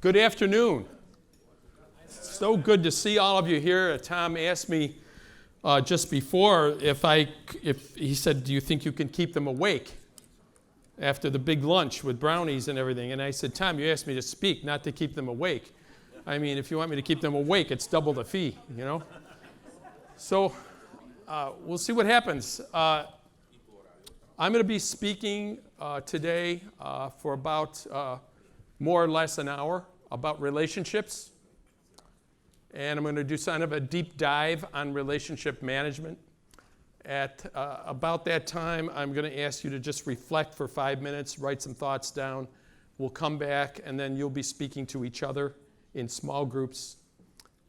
Good afternoon. So good to see all of you here. Tom asked me just before if he said, do you think you can keep them awake after the big lunch with brownies and everything? And I said, Tom, you asked me to speak, not to keep them awake. I mean, if you want me to keep them awake, it's double the fee, you know? So we'll see what happens. I'm going to be speaking today for about more or less an hour about relationships. And I'm going to do kind of a deep dive on relationship management. At about that time, I'm going to ask you to just reflect for 5 minutes, write some thoughts down. We'll come back, and then you'll be speaking to each other in small groups.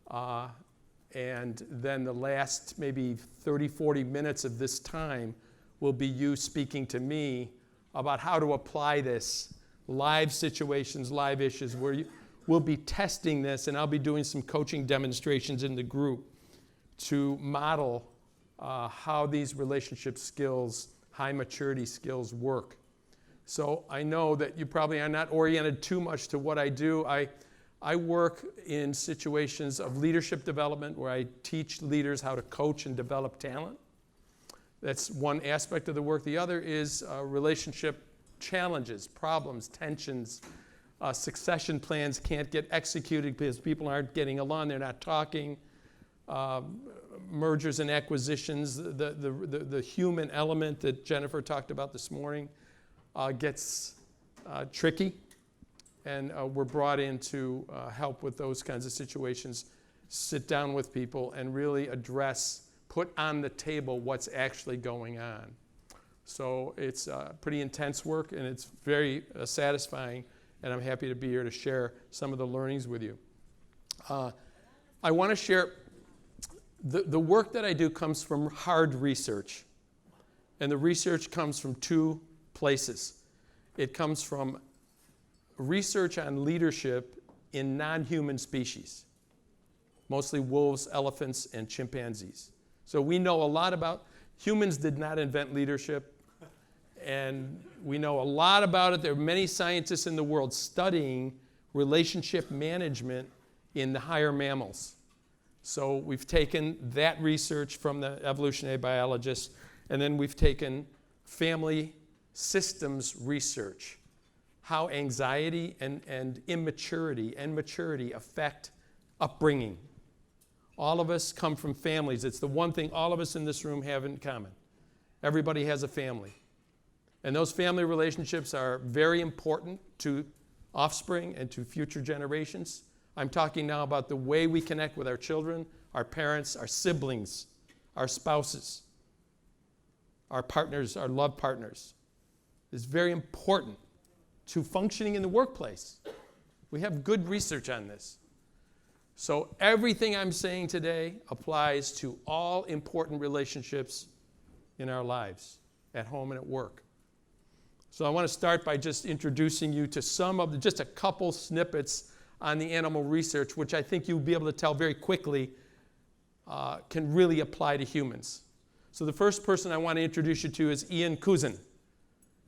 And then the last maybe 30, 40 minutes of this time will be you speaking to me about how to apply this, live situations, live issues, where we'll be testing this, and I'll be doing some coaching demonstrations in the group to model how these relationship skills, high maturity skills work. So I know that you probably are not oriented too much to what I do. I work in situations of leadership development where I teach leaders how to coach and develop talent. That's one aspect of the work. The other is relationship challenges, problems, tensions, succession plans can't get executed because people aren't getting along, they're not talking, mergers and acquisitions, the human element that Jennifer talked about this morning gets tricky, and we're brought in to help with those kinds of situations, sit down with people and really address, put on the table what's actually going on. So it's pretty intense work, and it's very satisfying, and I'm happy to be here to share some of the learnings with you. I want to share, the work that I do comes from hard research, and the research comes from two places. It comes from research on leadership in non-human species, mostly wolves, elephants, and chimpanzees. So we know a lot about, humans did not invent leadership, and we know a lot about it. There are many scientists in the world studying relationship management in the higher mammals. So we've taken that research from the evolutionary biologists, and then we've taken family systems research, how anxiety and immaturity and maturity affect upbringing. All of us come from families. It's the one thing all of us in this room have in common. Everybody has a family. And those family relationships are very important to offspring and to future generations. I'm talking now about the way we connect with our children, our parents, our siblings, our spouses, our partners, our love partners. It's very important to functioning in the workplace. We have good research on this. So everything I'm saying today applies to all important relationships in our lives, at home and at work. So I want to start by just introducing you to just a couple snippets on the animal research, which I think you'll be able to tell very quickly can really apply to humans. So the first person I want to introduce you to is Ian Cousin.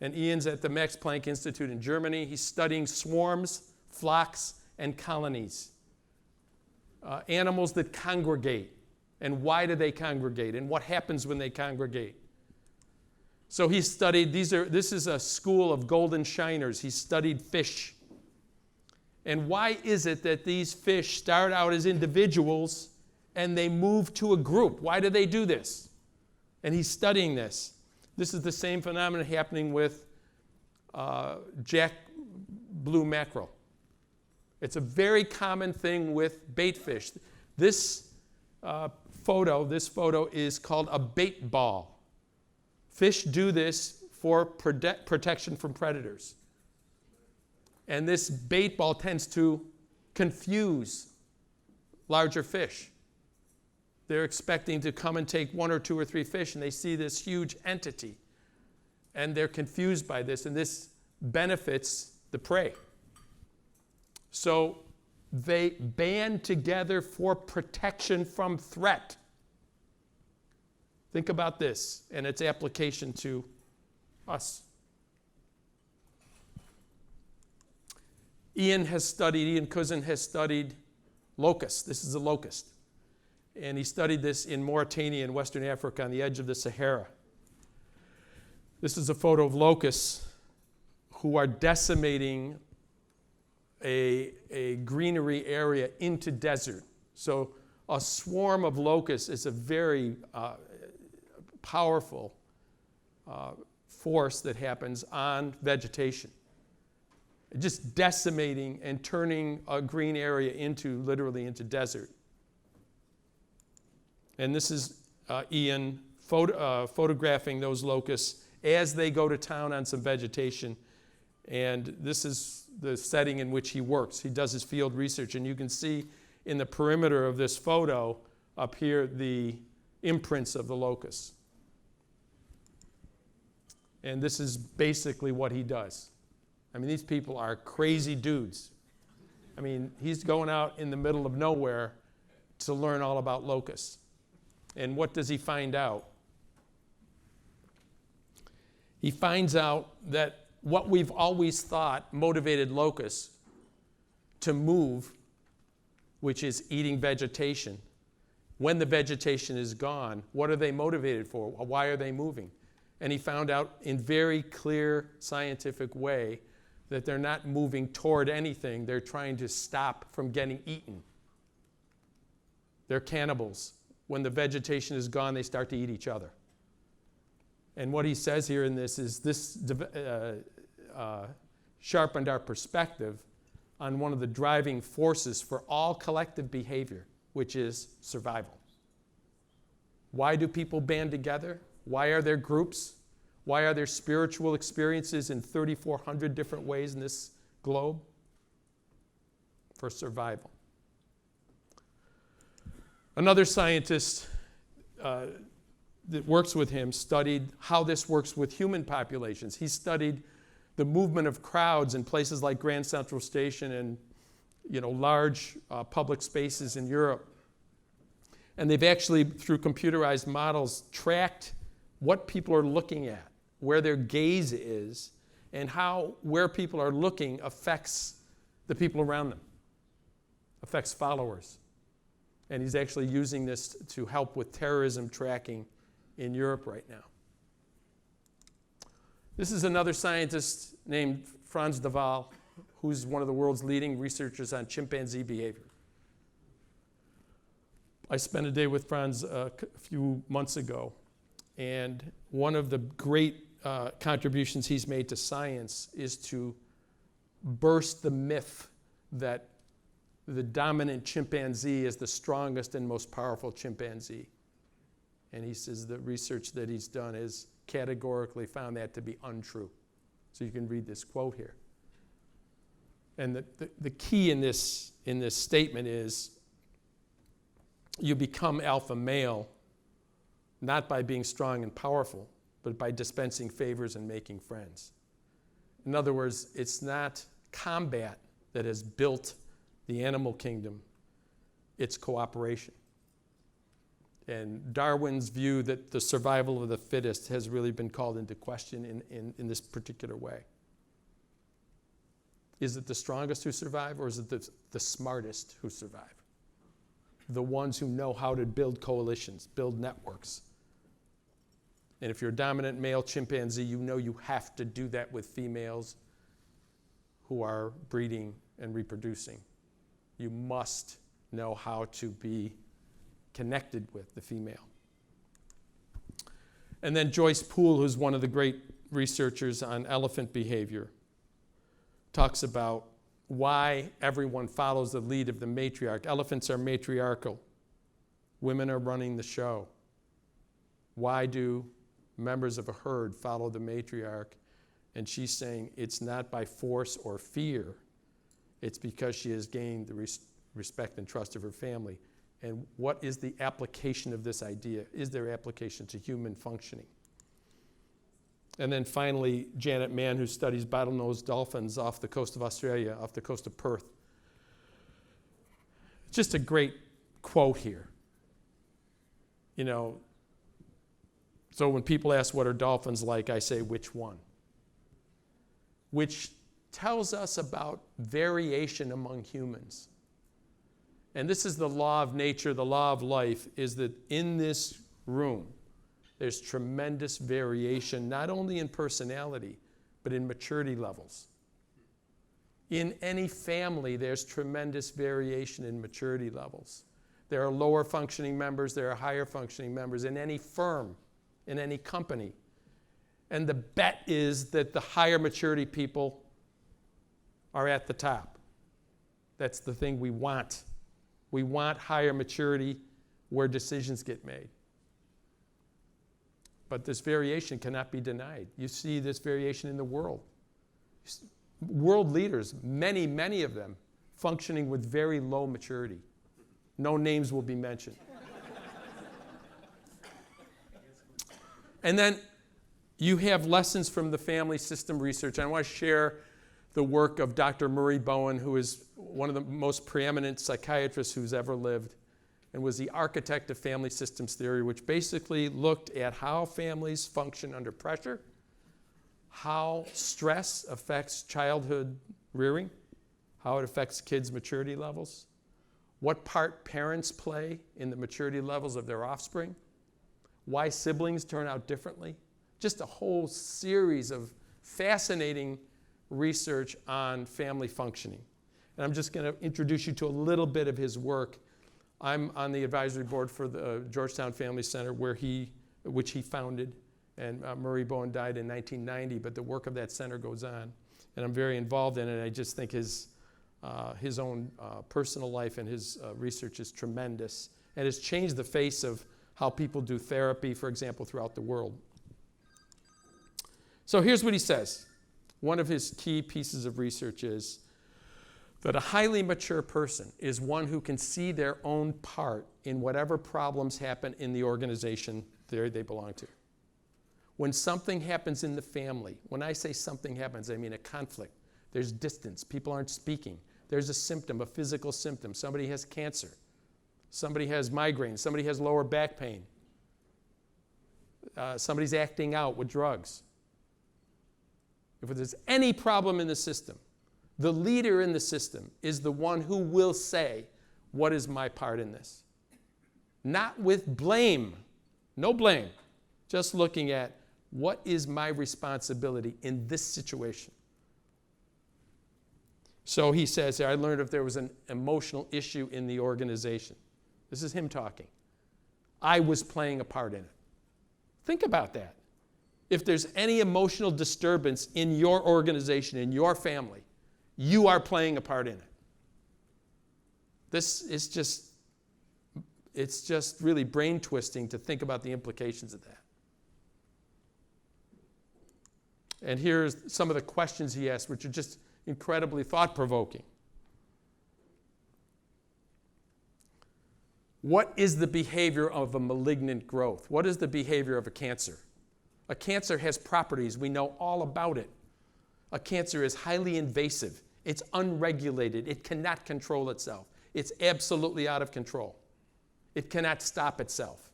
And Ian's at the Max Planck Institute in Germany. He's studying swarms, flocks, and colonies. Animals that congregate, and why do they congregate, and what happens when they congregate. So he studied, this is a school of golden shiners. He studied fish. And why is it that these fish start out as individuals and they move to a group? Why do they do this? And he's studying this. This is the same phenomenon happening with jack blue mackerel. It's a very common thing with bait fish. This photo is called a bait ball. Fish do this for protection from predators. And this bait ball tends to confuse larger fish. They're expecting to come and take 1 or 2 or 3 fish, and they see this huge entity. And they're confused by this, and this benefits the prey. So they band together for protection from threat. Think about this and its application to us. Ian Cousin has studied locusts. This is a locust. And he studied this in Mauritania in Western Africa on the edge of the Sahara. This is a photo of locusts who are decimating a greenery area into desert. So a swarm of locusts is a very powerful force that happens on vegetation. Just decimating and turning a green area literally into desert. And this is Ian photographing those locusts as they go to town on some vegetation. And this is the setting in which he works. He does his field research, and you can see in the perimeter of this photo up here the imprints of the locusts. And this is basically what he does. I mean, these people are crazy dudes. I mean, he's going out in the middle of nowhere to learn all about locusts. And what does he find out? He finds out that what we've always thought motivated locusts to move, which is eating vegetation, when the vegetation is gone, what are they motivated for? Why are they moving? And he found out in very clear scientific way that they're not moving toward anything. They're trying to stop from getting eaten. They're cannibals. When the vegetation is gone, they start to eat each other. And what he says here in this is this sharpened our perspective on one of the driving forces for all collective behavior, which is survival. Why do people band together? Why are there groups? Why are there spiritual experiences in 3,400 different ways in this globe? For survival. Another scientist that works with him studied how this works with human populations. He studied the movement of crowds in places like Grand Central Station and large public spaces in Europe. And they've actually, through computerized models, tracked what people are looking at, where their gaze is, and how where people are looking affects the people around them, affects followers. And he's actually using this to help with terrorism tracking in Europe right now. This is another scientist named Frans de Waal, who's one of the world's leading researchers on chimpanzee behavior. I spent a day with Frans a few months ago, and one of the great contributions he's made to science is to burst the myth that the dominant chimpanzee is the strongest and most powerful chimpanzee. And he says the research that he's done has categorically found that to be untrue. So you can read this quote here. And the key in this statement is you become alpha male not by being strong and powerful, but by dispensing favors and making friends. In other words, it's not combat that has built the animal kingdom, it's cooperation. And Darwin's view that the survival of the fittest has really been called into question in this particular way. Is it the strongest who survive, or is it the smartest who survive? The ones who know how to build coalitions, build networks. And if you're a dominant male chimpanzee, you know you have to do that with females who are breeding and reproducing. You must know how to be connected with the female. And then Joyce Poole, who's one of the great researchers on elephant behavior, talks about why everyone follows the lead of the matriarch. Elephants are matriarchal. Women are running the show. Why do members of a herd follow the matriarch? And she's saying it's not by force or fear. It's because she has gained the respect and trust of her family. And what is the application of this idea? Is there application to human functioning? And then finally, Janet Mann, who studies bottlenose dolphins off the coast of Australia, off the coast of Perth. Just a great quote here. So when people ask what are dolphins like, I say, which one? Which tells us about variation among humans. And this is the law of nature, the law of life, is that in this room, there's tremendous variation, not only in personality, but in maturity levels. In any family, there's tremendous variation in maturity levels. There are lower functioning members, there are higher functioning members in any firm, in any company. And the bet is that the higher maturity people are at the top. That's the thing we want. We want higher maturity where decisions get made. But this variation cannot be denied. You see this variation in the world. World leaders, many, many of them, functioning with very low maturity. No names will be mentioned. And then you have lessons from the family system research. I want to share the work of Dr. Murray Bowen, who is one of the most preeminent psychiatrists who's ever lived, and was the architect of family systems theory, which basically looked at how families function under pressure, how stress affects childhood rearing, how it affects kids' maturity levels, what part parents play in the maturity levels of their offspring, why siblings turn out differently. Just a whole series of fascinating research on family functioning. And I'm just going to introduce you to a little bit of his work. I'm on the advisory board for the Georgetown Family Center, which he founded, and Murray Bowen died in 1990, but the work of that center goes on. And I'm very involved in it. I just think his own personal life and his research is tremendous, and has changed the face of how people do therapy, for example, throughout the world. So here's what he says. One of his key pieces of research is that a highly mature person is one who can see their own part in whatever problems happen in the organization they belong to. When something happens in the family, when I say something happens, I mean a conflict. There's distance. People aren't speaking. There's a symptom, a physical symptom. Somebody has cancer. Somebody has migraines. Somebody has lower back pain. Somebody's acting out with drugs. If there's any problem in the system, the leader in the system is the one who will say, what is my part in this? Not with blame, no blame, just looking at what is my responsibility in this situation. So he says, I learned if there was an emotional issue in the organization. This is him talking. I was playing a part in it. Think about that. If there's any emotional disturbance in your organization, in your family, you are playing a part in it. This is it's just really brain twisting to think about the implications of that. And here's some of the questions he asked, which are just incredibly thought-provoking. What is the behavior of a malignant growth? What is the behavior of a cancer? A cancer has properties. We know all about it. A cancer is highly invasive. It's unregulated. It cannot control itself. It's absolutely out of control. It cannot stop itself.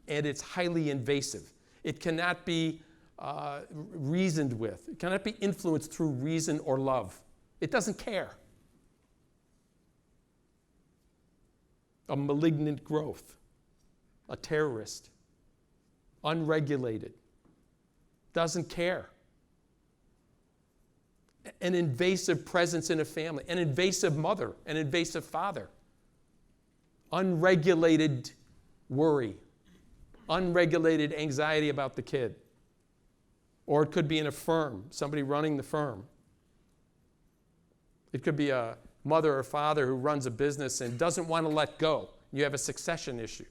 And it's highly invasive. It cannot be reasoned with. It cannot be influenced through reason or love. It doesn't care. A malignant growth, a terrorist, unregulated, doesn't care. An invasive presence in a family, an invasive mother, an invasive father, unregulated worry, unregulated anxiety about the kid. Or it could be in a firm, somebody running the firm. It could be a mother or father who runs a business and doesn't want to let go. You have a succession issue.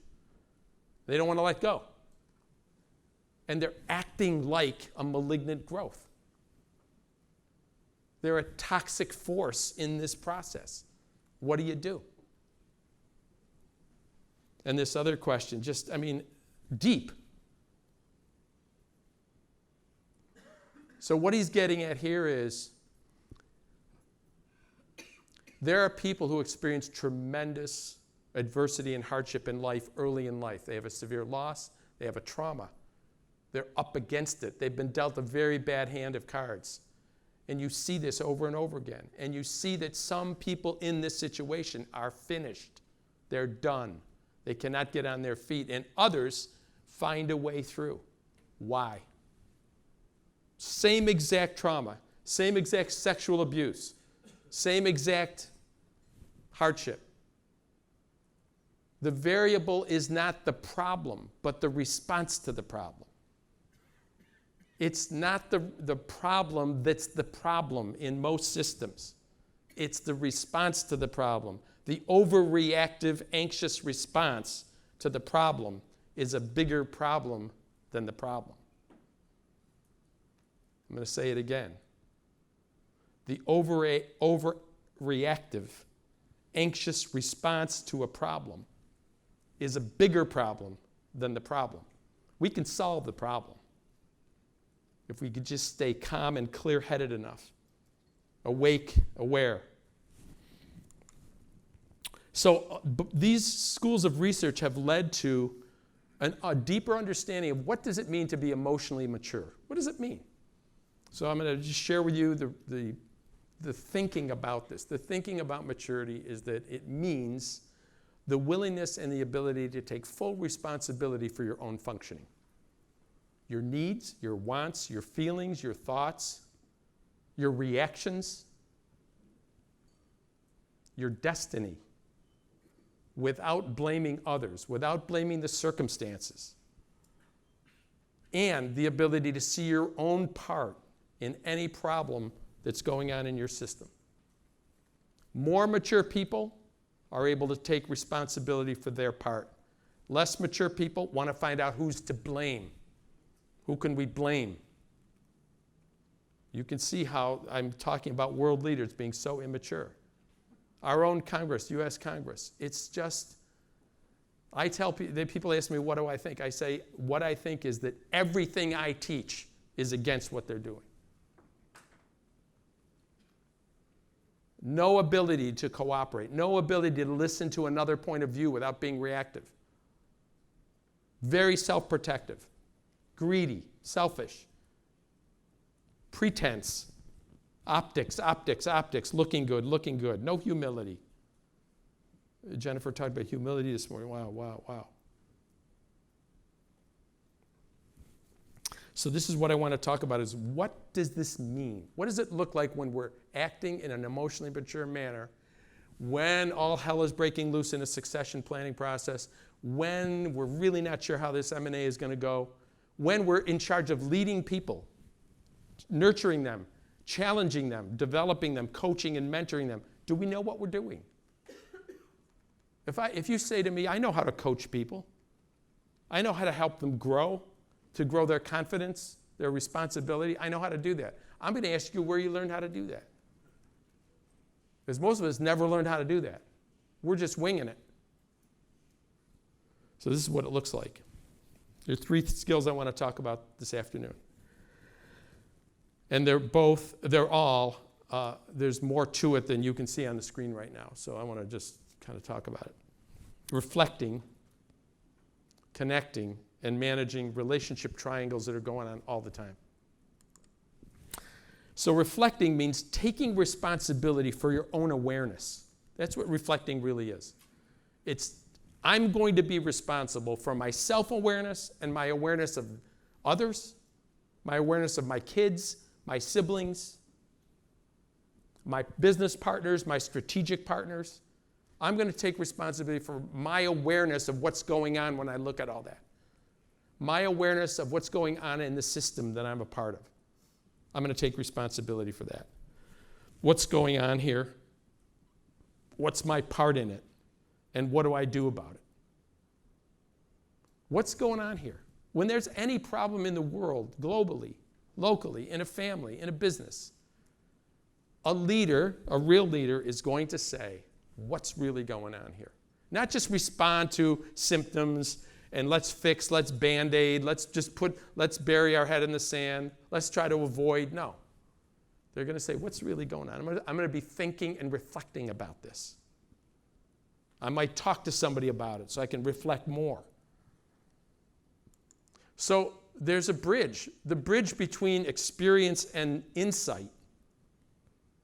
They don't want to let go. And they're acting like a malignant growth. They're a toxic force in this process. What do you do? And this other question, deep. So what he's getting at here is there are people who experience tremendous adversity and hardship in life early in life. They have a severe loss. They have a trauma. They're up against it. They've been dealt a very bad hand of cards. And you see this over and over again. And you see that some people in this situation are finished. They're done. They cannot get on their feet. And others find a way through. Why? Same exact trauma, same exact sexual abuse, same exact hardship. The variable is not the problem, but the response to the problem. It's not the problem that's the problem in most systems. It's the response to the problem. The overreactive, anxious response to the problem is a bigger problem than the problem. I'm going to say it again. The overreactive, anxious response to a problem is a bigger problem than the problem. We can solve the problem if we could just stay calm and clear-headed enough, awake, aware. So these schools of research have led to a deeper understanding of what does it mean to be emotionally mature. What does it mean? So I'm going to just share with you the thinking about this. The thinking about maturity is that it means the willingness and the ability to take full responsibility for your own functioning. Your needs, your wants, your feelings, your thoughts, your reactions, your destiny, without blaming others, without blaming the circumstances, and the ability to see your own part in any problem that's going on in your system. More mature people are able to take responsibility for their part. Less mature people want to find out who's to blame. Who can we blame? You can see how I'm talking about world leaders being so immature. Our own Congress, U.S. Congress, it's just, I tell people ask me, what do I think? I say, what I think is that everything I teach is against what they're doing. No ability to cooperate, no ability to listen to another point of view without being reactive. Very self-protective, greedy, selfish, pretense, optics, looking good, no humility. Jennifer talked about humility this morning. Wow. So this is what I want to talk about is what does this mean? What does it look like when we're acting in an emotionally mature manner, when all hell is breaking loose in a succession planning process, when we're really not sure how this M&A is going to go, when we're in charge of leading people, nurturing them, challenging them, developing them, coaching and mentoring them. Do we know what we're doing? If you say to me, I know how to coach people, I know how to help them grow, to grow their confidence, their responsibility, I know how to do that. I'm going to ask you where you learned how to do that. Because most of us never learned how to do that. We're just winging it. So this is what it looks like. There are 3 skills I want to talk about this afternoon. And there's more to it than you can see on the screen right now. So I want to just kind of talk about it. Reflecting, connecting, and managing relationship triangles that are going on all the time. So reflecting means taking responsibility for your own awareness. That's what reflecting really is. I'm going to be responsible for my self-awareness and my awareness of others, my awareness of my kids, my siblings, my business partners, my strategic partners. I'm going to take responsibility for my awareness of what's going on when I look at all that. My awareness of what's going on in the system that I'm a part of. I'm going to take responsibility for that. What's going on here? What's my part in it? And what do I do about it? What's going on here? When there's any problem in the world, globally, locally, in a family, in a business, a leader, a real leader, is going to say, what's really going on here? Not just respond to symptoms and let's fix, let's Band-Aid, let's bury our head in the sand, let's try to avoid. No. They're going to say, what's really going on? I'm going to be thinking and reflecting about this. I might talk to somebody about it so I can reflect more. So there's a bridge. The bridge between experience and insight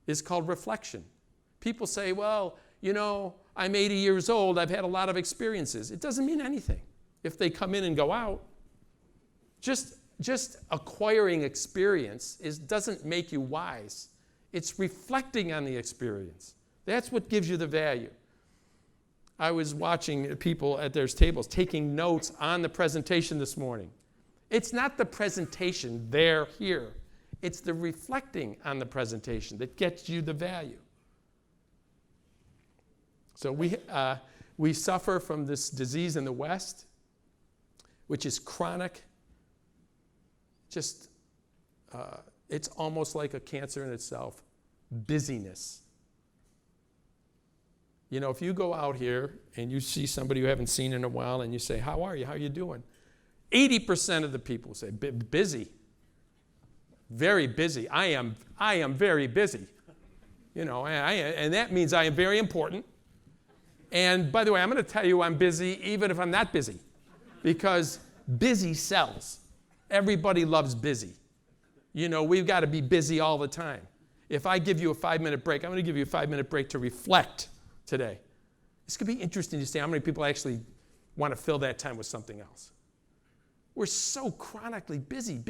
is called reflection. People say, well, I'm 80 years old, I've had a lot of experiences. It doesn't mean anything if they come in and go out. Just acquiring experience doesn't make you wise. It's reflecting on the experience. That's what gives you the value. I was watching people at their tables taking notes on the presentation this morning. It's not the presentation, they're here. It's the reflecting on the presentation that gets you the value. So we suffer from this disease in the West, which is chronic. It's almost like a cancer in itself. Busyness. If you go out here and you see somebody you haven't seen in a while and you say, how are you? How are you doing? 80% of the people say, busy. Very busy. I am very busy. And that means I am very important. And by the way, I'm going to tell you I'm busy even if I'm not busy, because busy sells. Everybody loves busy. We've got to be busy all the time. If I give you a 5-minute break, I'm going to give you a 5-minute break to reflect today. It's going to be interesting to see how many people actually want to fill that time with something else. We're so chronically busy.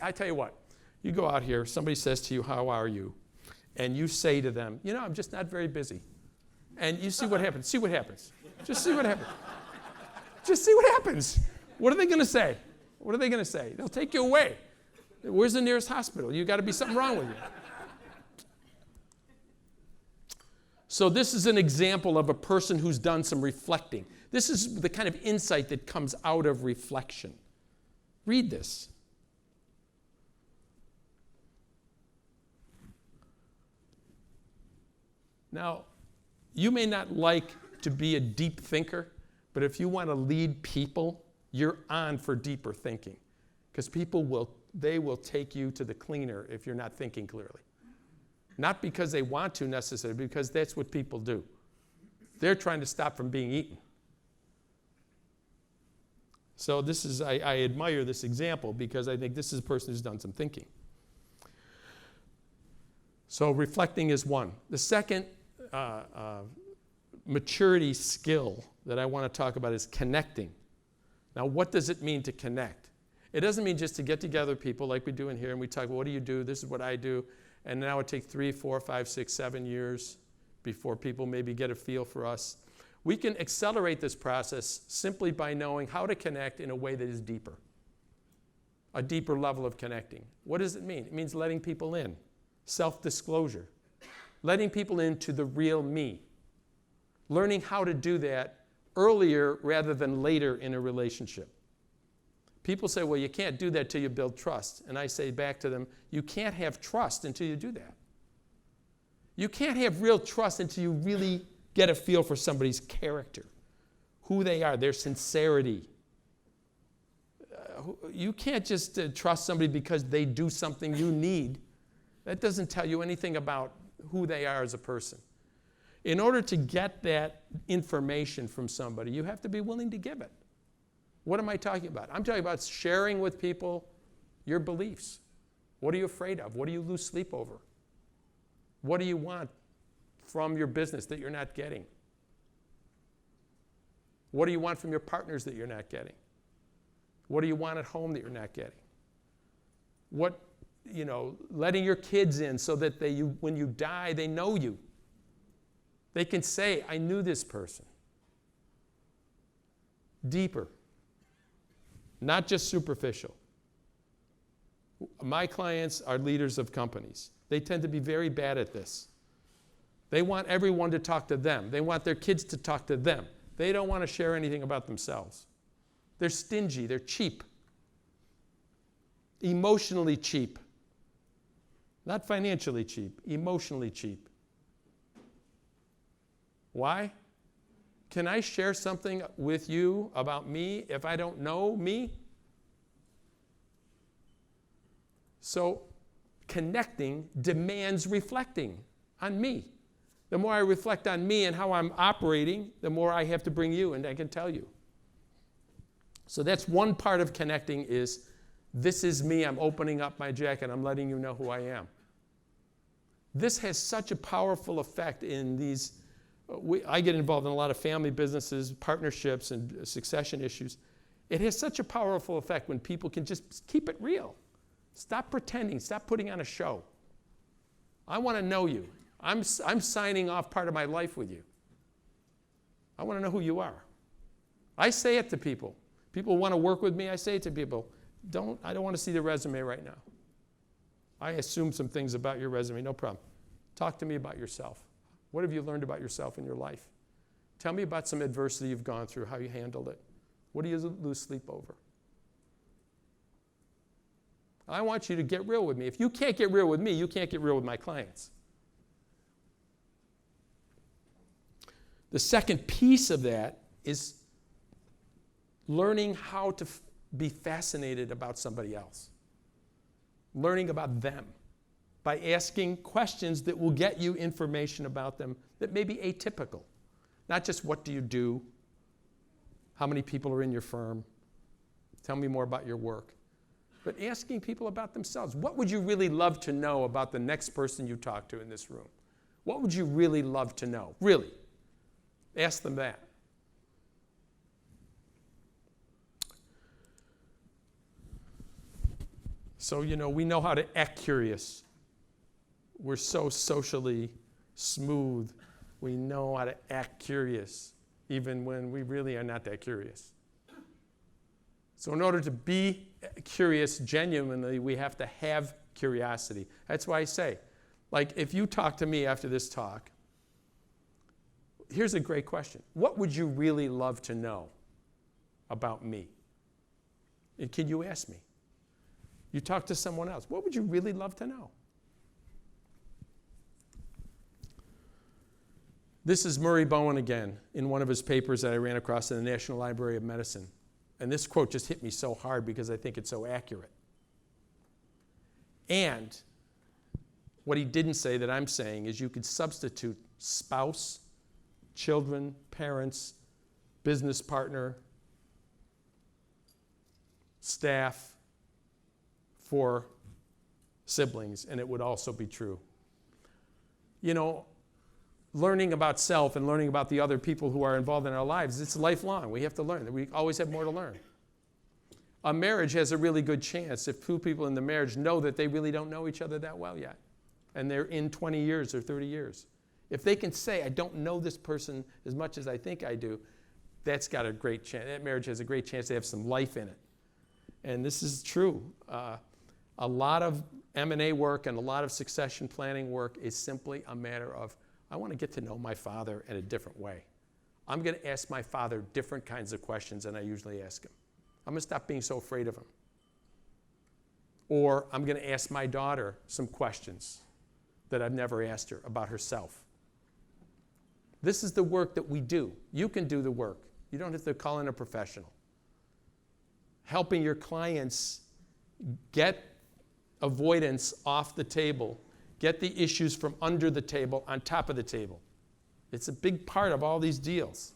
I tell you what, you go out here, somebody says to you, how are you? And you say to them, I'm just not very busy. And you see what happens. Just see what happens. What are they going to say? They'll take you away. Where's the nearest hospital? You got to be something wrong with you. So this is an example of a person who's done some reflecting. This is the kind of insight that comes out of reflection. Read this. Now, you may not like to be a deep thinker, but if you want to lead people, you're on for deeper thinking. Because people will take you to the cleaner if you're not thinking clearly. Not because they want to necessarily, because that's what people do. They're trying to stop from being eaten. So I admire this example because I think this is a person who's done some thinking. So reflecting is one. The second maturity skill that I want to talk about is connecting. Now, what does it mean to connect? It doesn't mean just to get together people like we do in here and we talk, well, what do you do? This is what I do. And now it takes 3, 4, 5, 6, 7 years before people maybe get a feel for us. We can accelerate this process simply by knowing how to connect in a way that is deeper. A deeper level of connecting. What does it mean? It means letting people in. Self-disclosure. Letting people into the real me. Learning how to do that earlier rather than later in a relationship. People say, well, you can't do that till you build trust. And I say back to them, you can't have trust until you do that. You can't have real trust until you really get a feel for somebody's character, who they are, their sincerity. You can't just trust somebody because they do something you need. That doesn't tell you anything about who they are as a person. In order to get that information from somebody, you have to be willing to give it. What am I talking about? I'm talking about sharing with people your beliefs. What are you afraid of? What do you lose sleep over? What do you want from your business that you're not getting? What do you want from your partners that you're not getting? What do you want at home that you're not getting? Letting your kids in so that when you die, they know you. They can say, I knew this person. Deeper. Not just superficial. My clients are leaders of companies. They tend to be very bad at this. They want everyone to talk to them. They want their kids to talk to them. They don't want to share anything about themselves. They're stingy. They're cheap. Emotionally cheap. Not financially cheap. Emotionally cheap. Why? Can I share something with you about me if I don't know me? So connecting demands reflecting on me. The more I reflect on me and how I'm operating, the more I have to bring you and I can tell you. So that's one part of connecting is, this is me, I'm opening up my jacket, I'm letting you know who I am. This has such a powerful effect in these. I get involved in a lot of family businesses, partnerships, and succession issues. It has such a powerful effect when people can just keep it real. Stop pretending. Stop putting on a show. I want to know you. I'm signing off part of my life with you. I want to know who you are. I say it to people. People want to work with me. I say it to people. I don't want to see the resume right now. I assume some things about your resume. No problem. Talk to me about yourself. What have you learned about yourself in your life? Tell me about some adversity you've gone through, how you handled it. What do you lose sleep over? I want you to get real with me. If you can't get real with me, you can't get real with my clients. The second piece of that is learning how to be fascinated about somebody else. Learning about them by asking questions that will get you information about them that may be atypical. Not just what do you do, how many people are in your firm, tell me more about your work, but asking people about themselves. What would you really love to know about the next person you talk to in this room? What would you really love to know? Really. Ask them that. So, we know how to act curious. We're so socially smooth. We know how to act curious, even when we really are not that curious. So in order to be curious genuinely, we have to have curiosity. That's why I say, if you talk to me after this talk, here's a great question. What would you really love to know about me? And can you ask me? You talk to someone else. What would you really love to know? This is Murray Bowen again in one of his papers that I ran across in the National Library of Medicine. And this quote just hit me so hard because I think it's so accurate. And what he didn't say that I'm saying is you could substitute spouse, children, parents, business partner, staff for siblings, and it would also be true. Learning about self and learning about the other people who are involved in our lives, it's lifelong. We have to learn. We always have more to learn. A marriage has a really good chance if two people in the marriage know that they really don't know each other that well yet, and they're in 20 years or 30 years. If they can say, I don't know this person as much as I think I do, that's got a great chance. That marriage has a great chance to have some life in it. And this is true. A lot of M&A work and a lot of succession planning work is simply a matter of, I want to get to know my father in a different way. I'm going to ask my father different kinds of questions than I usually ask him. I'm going to stop being so afraid of him. Or I'm going to ask my daughter some questions that I've never asked her about herself. This is the work that we do. You can do the work. You don't have to call in a professional. Helping your clients get avoidance off the table, get the issues from under the table on top of the table. It's a big part of all these deals.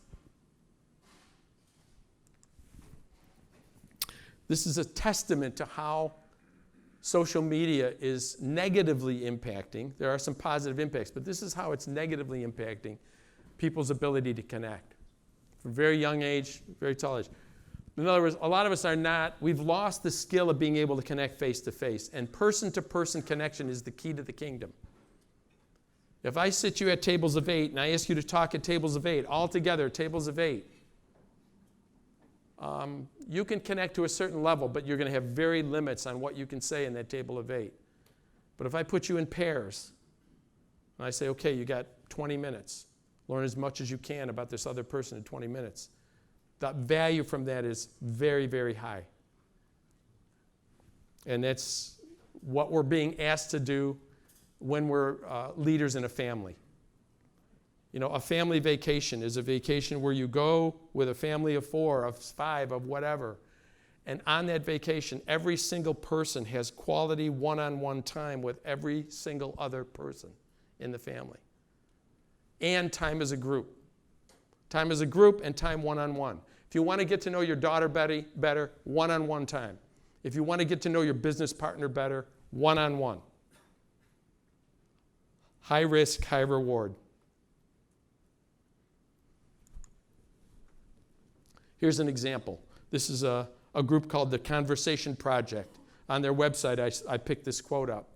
This is a testament to how social media is negatively impacting. There are some positive impacts, but this is how it's negatively impacting people's ability to connect. From very young age, very tall age. In other words, a lot of us we've lost the skill of being able to connect face to face, and person-to-person connection is the key to the kingdom. If I sit you at tables of 8 and I ask you to talk at tables of 8, all together, tables of 8, you can connect to a certain level, but you're going to have very limits on what you can say in that table of 8. But if I put you in pairs, and I say, okay, you got 20 minutes, learn as much as you can about this other person in 20 minutes, the value from that is very, very high. And that's what we're being asked to do when we're leaders in a family. A family vacation is a vacation where you go with a family of 4, of 5, of whatever. And on that vacation, every single person has quality one-on-one time with every single other person in the family. And time as a group. Time as a group and time one-on-one. If you want to get to know your daughter better, one-on-one time. If you want to get to know your business partner better, one-on-one. High risk, high reward. Here's an example. This is a group called the Conversation Project. On their website, I picked this quote up.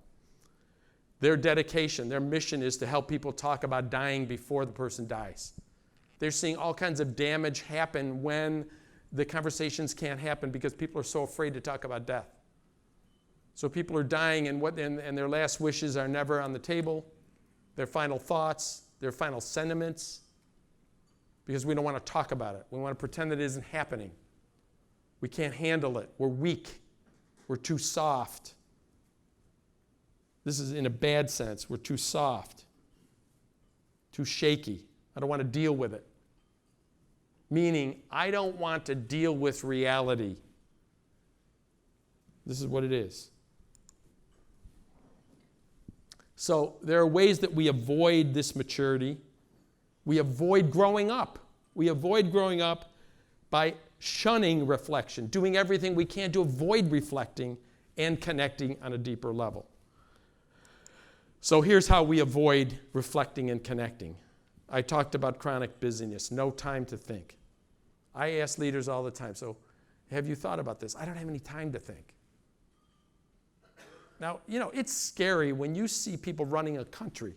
Their dedication, their mission is to help people talk about dying before the person dies. They're seeing all kinds of damage happen when the conversations can't happen because people are so afraid to talk about death. So people are dying and their last wishes are never on the table, their final thoughts, their final sentiments, because we don't want to talk about it. We want to pretend that it isn't happening. We can't handle it. We're weak. We're too soft. This is in a bad sense. We're too soft, too shaky. I don't want to deal with it. Meaning, I don't want to deal with reality. This is what it is. So there are ways that we avoid this maturity. We avoid growing up. We avoid growing up by shunning reflection, doing everything we can to avoid reflecting and connecting on a deeper level. So here's how we avoid reflecting and connecting. I talked about chronic busyness, no time to think. I ask leaders all the time, so have you thought about this? I don't have any time to think. Now, it's scary when you see people running a country,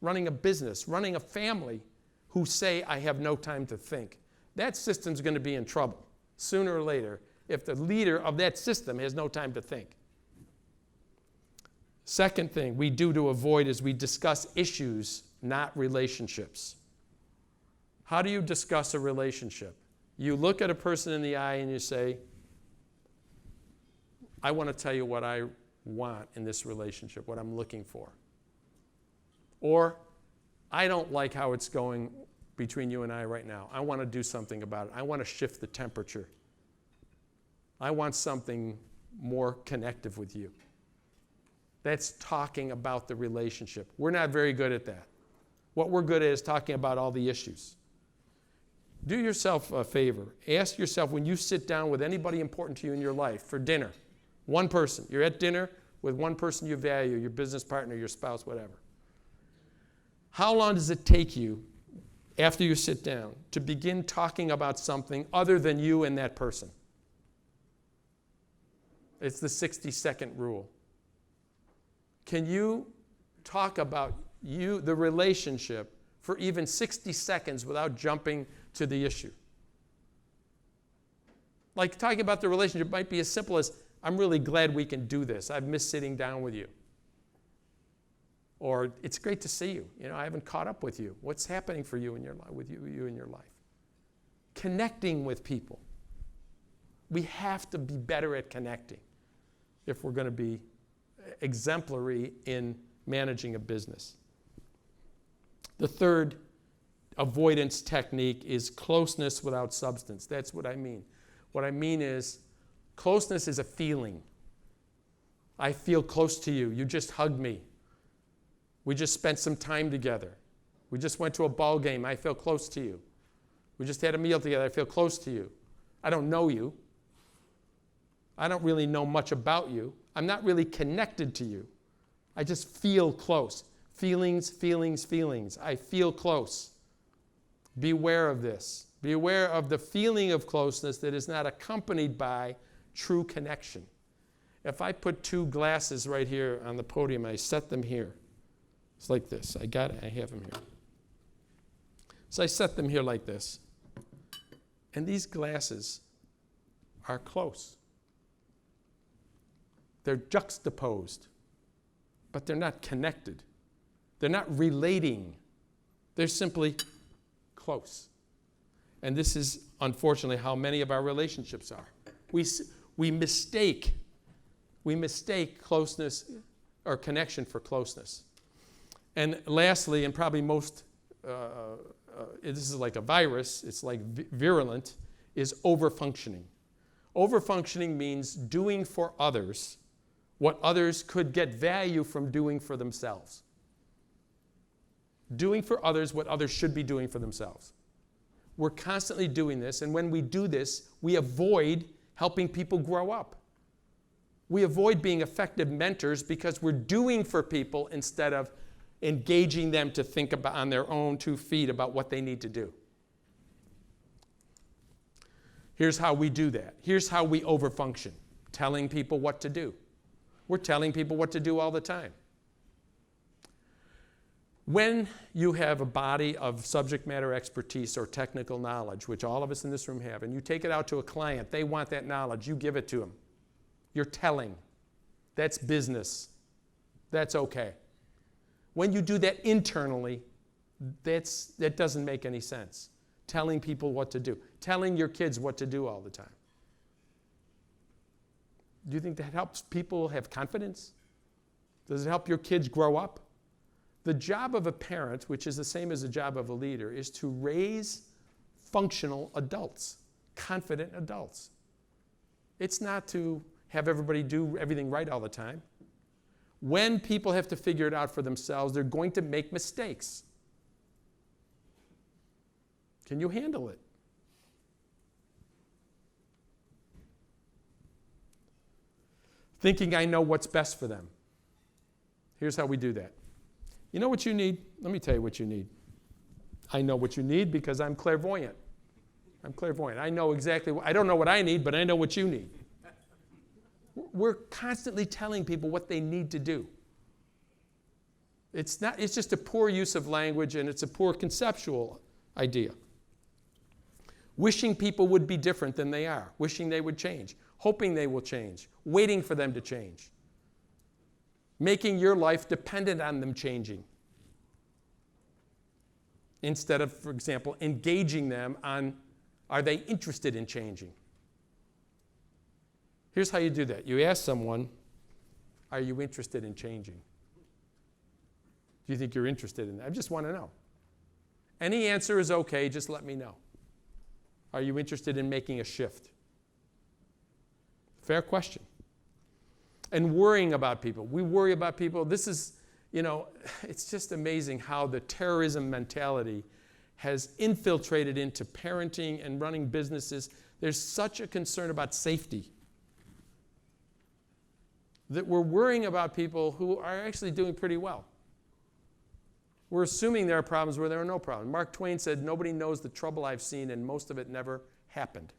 running a business, running a family who say, I have no time to think. That system's going to be in trouble sooner or later if the leader of that system has no time to think. Second thing we do to avoid is we discuss issues, not relationships. How do you discuss a relationship? You look at a person in the eye and you say, I want to tell you what I want in this relationship, what I'm looking for. Or, I don't like how it's going between you and I right now. I want to do something about it. I want to shift the temperature. I want something more connective with you. That's talking about the relationship. We're not very good at that. What we're good at is talking about all the issues. Do yourself a favor. Ask yourself when you sit down with anybody important to you in your life for dinner, one person. You're at dinner with one person you value, your business partner, your spouse, whatever. How long does it take you after you sit down to begin talking about something other than you and that person? It's the 60-second rule. Can you talk about the relationship for even 60 seconds without jumping to the issue? Like talking about the relationship might be as simple as, I'm really glad we can do this. I've missed sitting down with you. Or, it's great to see you. I haven't caught up with you. What's happening for you in your life, with you in your life? Connecting with people. We have to be better at connecting if we're going to be exemplary in managing a business. The third avoidance technique is closeness without substance. That's what I mean. What I mean is closeness is a feeling. I feel close to you. You just hugged me. We just spent some time together. We just went to a ball game. I feel close to you. We just had a meal together. I feel close to you. I don't know you. I don't really know much about you. I'm not really connected to you. I just feel close. Feelings, feelings, feelings. I feel close. Beware of this. Beware of the feeling of closeness that is not accompanied by true connection. If I put two glasses right here on the podium, I set them here. It's like this. I have them here. So I set them here like this. And these glasses are close. They're juxtaposed, but they're not connected. They're not relating. They're simply close. And this is, unfortunately, how many of our relationships are. We mistake closeness or connection for closeness. And lastly, and probably most, this is like a virus, it's like virulent, is overfunctioning. Overfunctioning means doing for others what others could get value from doing for themselves. Doing for others what others should be doing for themselves. We're constantly doing this, and when we do this, we avoid helping people grow up. We avoid being effective mentors because we're doing for people instead of engaging them to think about on their own 2 feet about what they need to do. Here's how we do that. Here's how we overfunction, telling people what to do. We're telling people what to do all the time. When you have a body of subject matter expertise or technical knowledge, which all of us in this room have, and you take it out to a client, they want that knowledge, you give it to them. You're telling. That's business. That's okay. When you do that internally, that doesn't make any sense. Telling people what to do. Telling your kids what to do all the time. Do you think that helps people have confidence? Does it help your kids grow up? The job of a parent, which is the same as the job of a leader, is to raise functional adults, confident adults. It's not to have everybody do everything right all the time. When people have to figure it out for themselves, they're going to make mistakes. Can you handle it? Thinking I know what's best for them. Here's how we do that. You know what you need? Let me tell you what you need. I know what you need because I'm clairvoyant. I'm clairvoyant. I know exactly I don't know what I need, but I know what you need. We're constantly telling people what they need to do. It's just a poor use of language, and it's a poor conceptual idea. Wishing people would be different than they are, wishing they would change, hoping they will change, waiting for them to change, making your life dependent on them changing, instead of, for example, engaging them on, are they interested in changing? Here's how you do that. You ask someone, are you interested in changing? Do you think you're interested in that? I just want to know. Any answer is okay, just let me know. Are you interested in making a shift? Fair question. And worrying about people. We worry about people. This is, it's just amazing how the terrorism mentality has infiltrated into parenting and running businesses. There's such a concern about safety that we're worrying about people who are actually doing pretty well. We're assuming there are problems where there are no problems. Mark Twain said, nobody knows the trouble I've seen, and most of it never happened.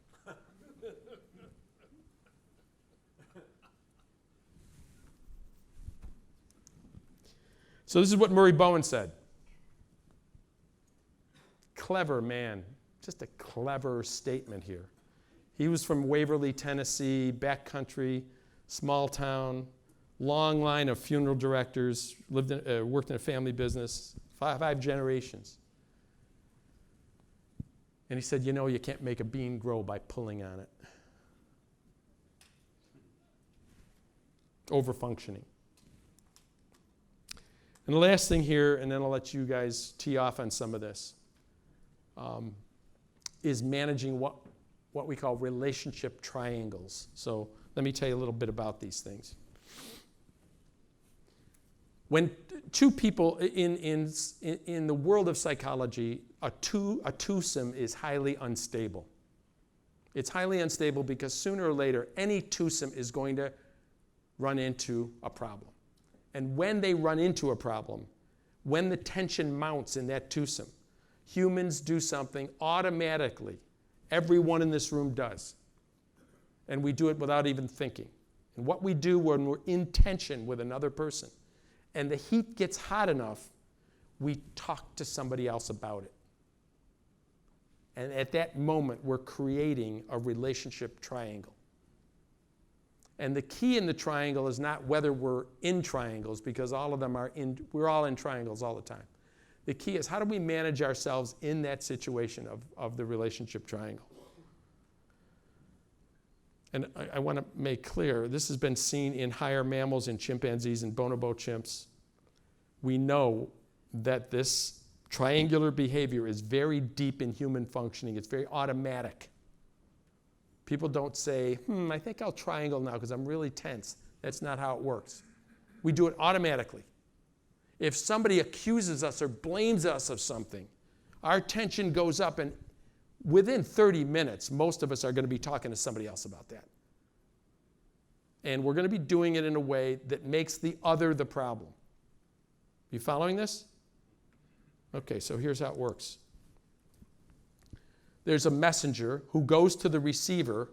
So this is what Murray Bowen said. Clever man, just a clever statement here. He was from Waverly, Tennessee, backcountry, small town, long line of funeral directors, worked in a family business, five generations. And he said, you can't make a bean grow by pulling on it. Overfunctioning. And the last thing here, and then I'll let you guys tee off on some of this, is managing what we call relationship triangles. So let me tell you a little bit about these things. When two people in the world of psychology, a twosome is highly unstable. It's highly unstable because sooner or later, any twosome is going to run into a problem. And when they run into a problem, when the tension mounts in that twosome, humans do something automatically. Everyone in this room does. And we do it without even thinking. And what we do when we're in tension with another person, and the heat gets hot enough, we talk to somebody else about it. And at that moment, we're creating a relationship triangle. And the key in the triangle is not whether we're in triangles, because all of them we're all in triangles all the time. The key is how do we manage ourselves in that situation of the relationship triangle? And I want to make clear, this has been seen in higher mammals, in chimpanzees and bonobo chimps. We know that this triangular behavior is very deep in human functioning. It's very automatic. People don't say, I think I'll triangle now because I'm really tense. That's not how it works. We do it automatically. If somebody accuses us or blames us of something, our tension goes up, and within 30 minutes, most of us are going to be talking to somebody else about that. And we're going to be doing it in a way that makes the other the problem. You following this? Okay, so here's how it works. There's a messenger who goes to the receiver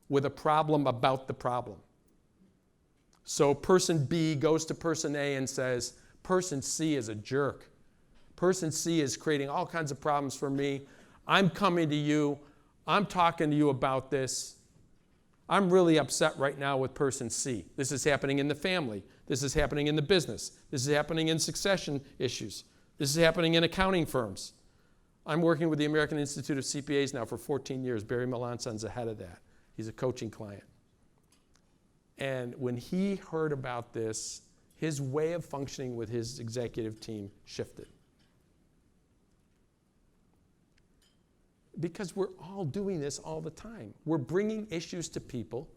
with a problem about the problem. So person B goes to person A and says, person C is a jerk. Person C is creating all kinds of problems for me. I'm coming to you. I'm talking to you about this. I'm really upset right now with person C. This is happening in the family. This is happening in the business. This is happening in succession issues. This is happening in accounting firms. I'm working with the American Institute of CPAs now for 14 years. Barry Melanson's ahead of that. He's a coaching client. And when he heard about this, his way of functioning with his executive team shifted. Because we're all doing this all the time. We're bringing issues to people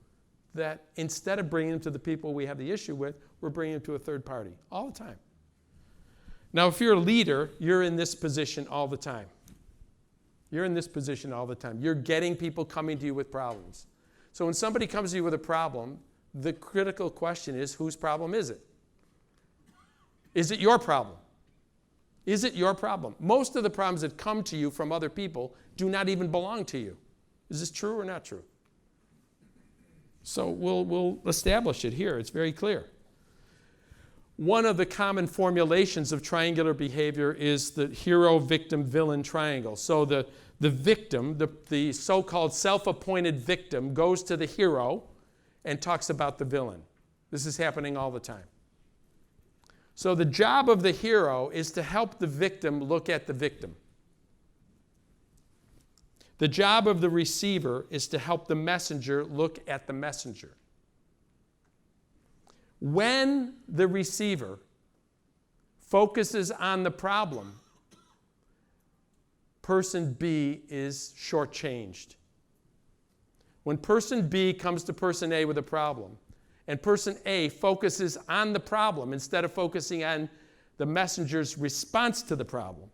that instead of bringing them to the people we have the issue with, we're bringing them to a third party all the time. Now, if you're a leader, you're in this position all the time. You're in this position all the time. You're getting people coming to you with problems. So when somebody comes to you with a problem, the critical question is, whose problem is it? Is it your problem? Is it your problem? Most of the problems that come to you from other people do not even belong to you. Is this true or not true? So we'll establish it here. It's very clear. One of the common formulations of triangular behavior is the hero-victim-villain triangle. So the victim, the so-called self-appointed victim, goes to the hero and talks about the villain. This is happening all the time. So the job of the hero is to help the victim look at the victim. The job of the receiver is to help the messenger look at the messenger. When the receiver focuses on the problem, person B is shortchanged. When person B comes to person A with a problem, and person A focuses on the problem instead of focusing on the messenger's response to the problem,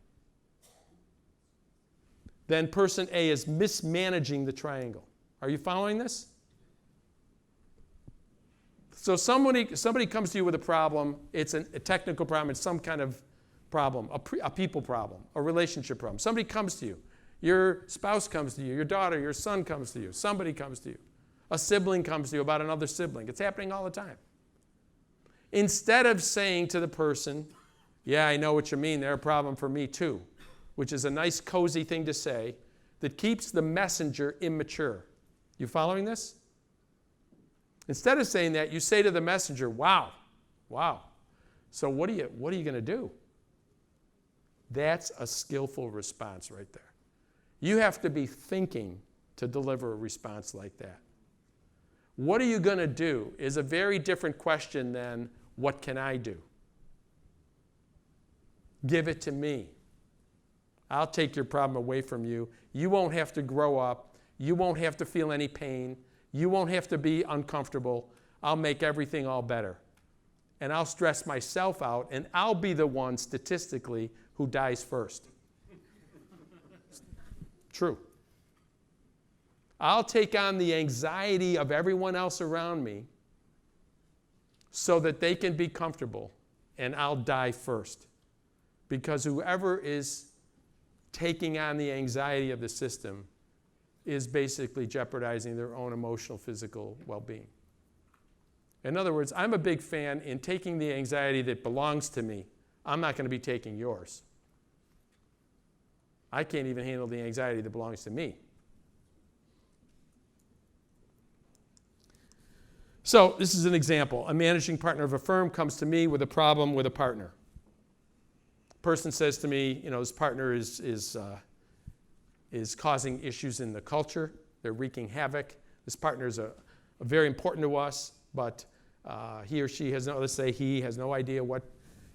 then person A is mismanaging the triangle. Are you following this? So somebody comes to you with a problem. It's a technical problem. It's some kind of problem, a people problem, a relationship problem. Somebody comes to you. Your spouse comes to you. Your daughter, your son comes to you. Somebody comes to you. A sibling comes to you about another sibling. It's happening all the time. Instead of saying to the person, yeah, I know what you mean. They're a problem for me too, which is a nice, cozy thing to say that keeps the messenger immature. You following this? Instead of saying that, you say to the messenger, wow. So what are you going to do? That's a skillful response right there. You have to be thinking to deliver a response like that. What are you going to do is a very different question than what can I do? Give it to me. I'll take your problem away from you. You won't have to grow up. You won't have to feel any pain. You won't have to be uncomfortable. I'll make everything all better. And I'll stress myself out, and I'll be the one statistically who dies first. True. I'll take on the anxiety of everyone else around me so that they can be comfortable, and I'll die first. Because whoever is taking on the anxiety of the system is basically jeopardizing their own emotional, physical well-being. In other words, I'm a big fan in taking the anxiety that belongs to me. I'm not going to be taking yours. I can't even handle the anxiety that belongs to me. So this is an example. A managing partner of a firm comes to me with a problem with a partner. Person says to me, this partner is causing issues in the culture. They're wreaking havoc. This partner is very important to us, but he or she has he has no idea what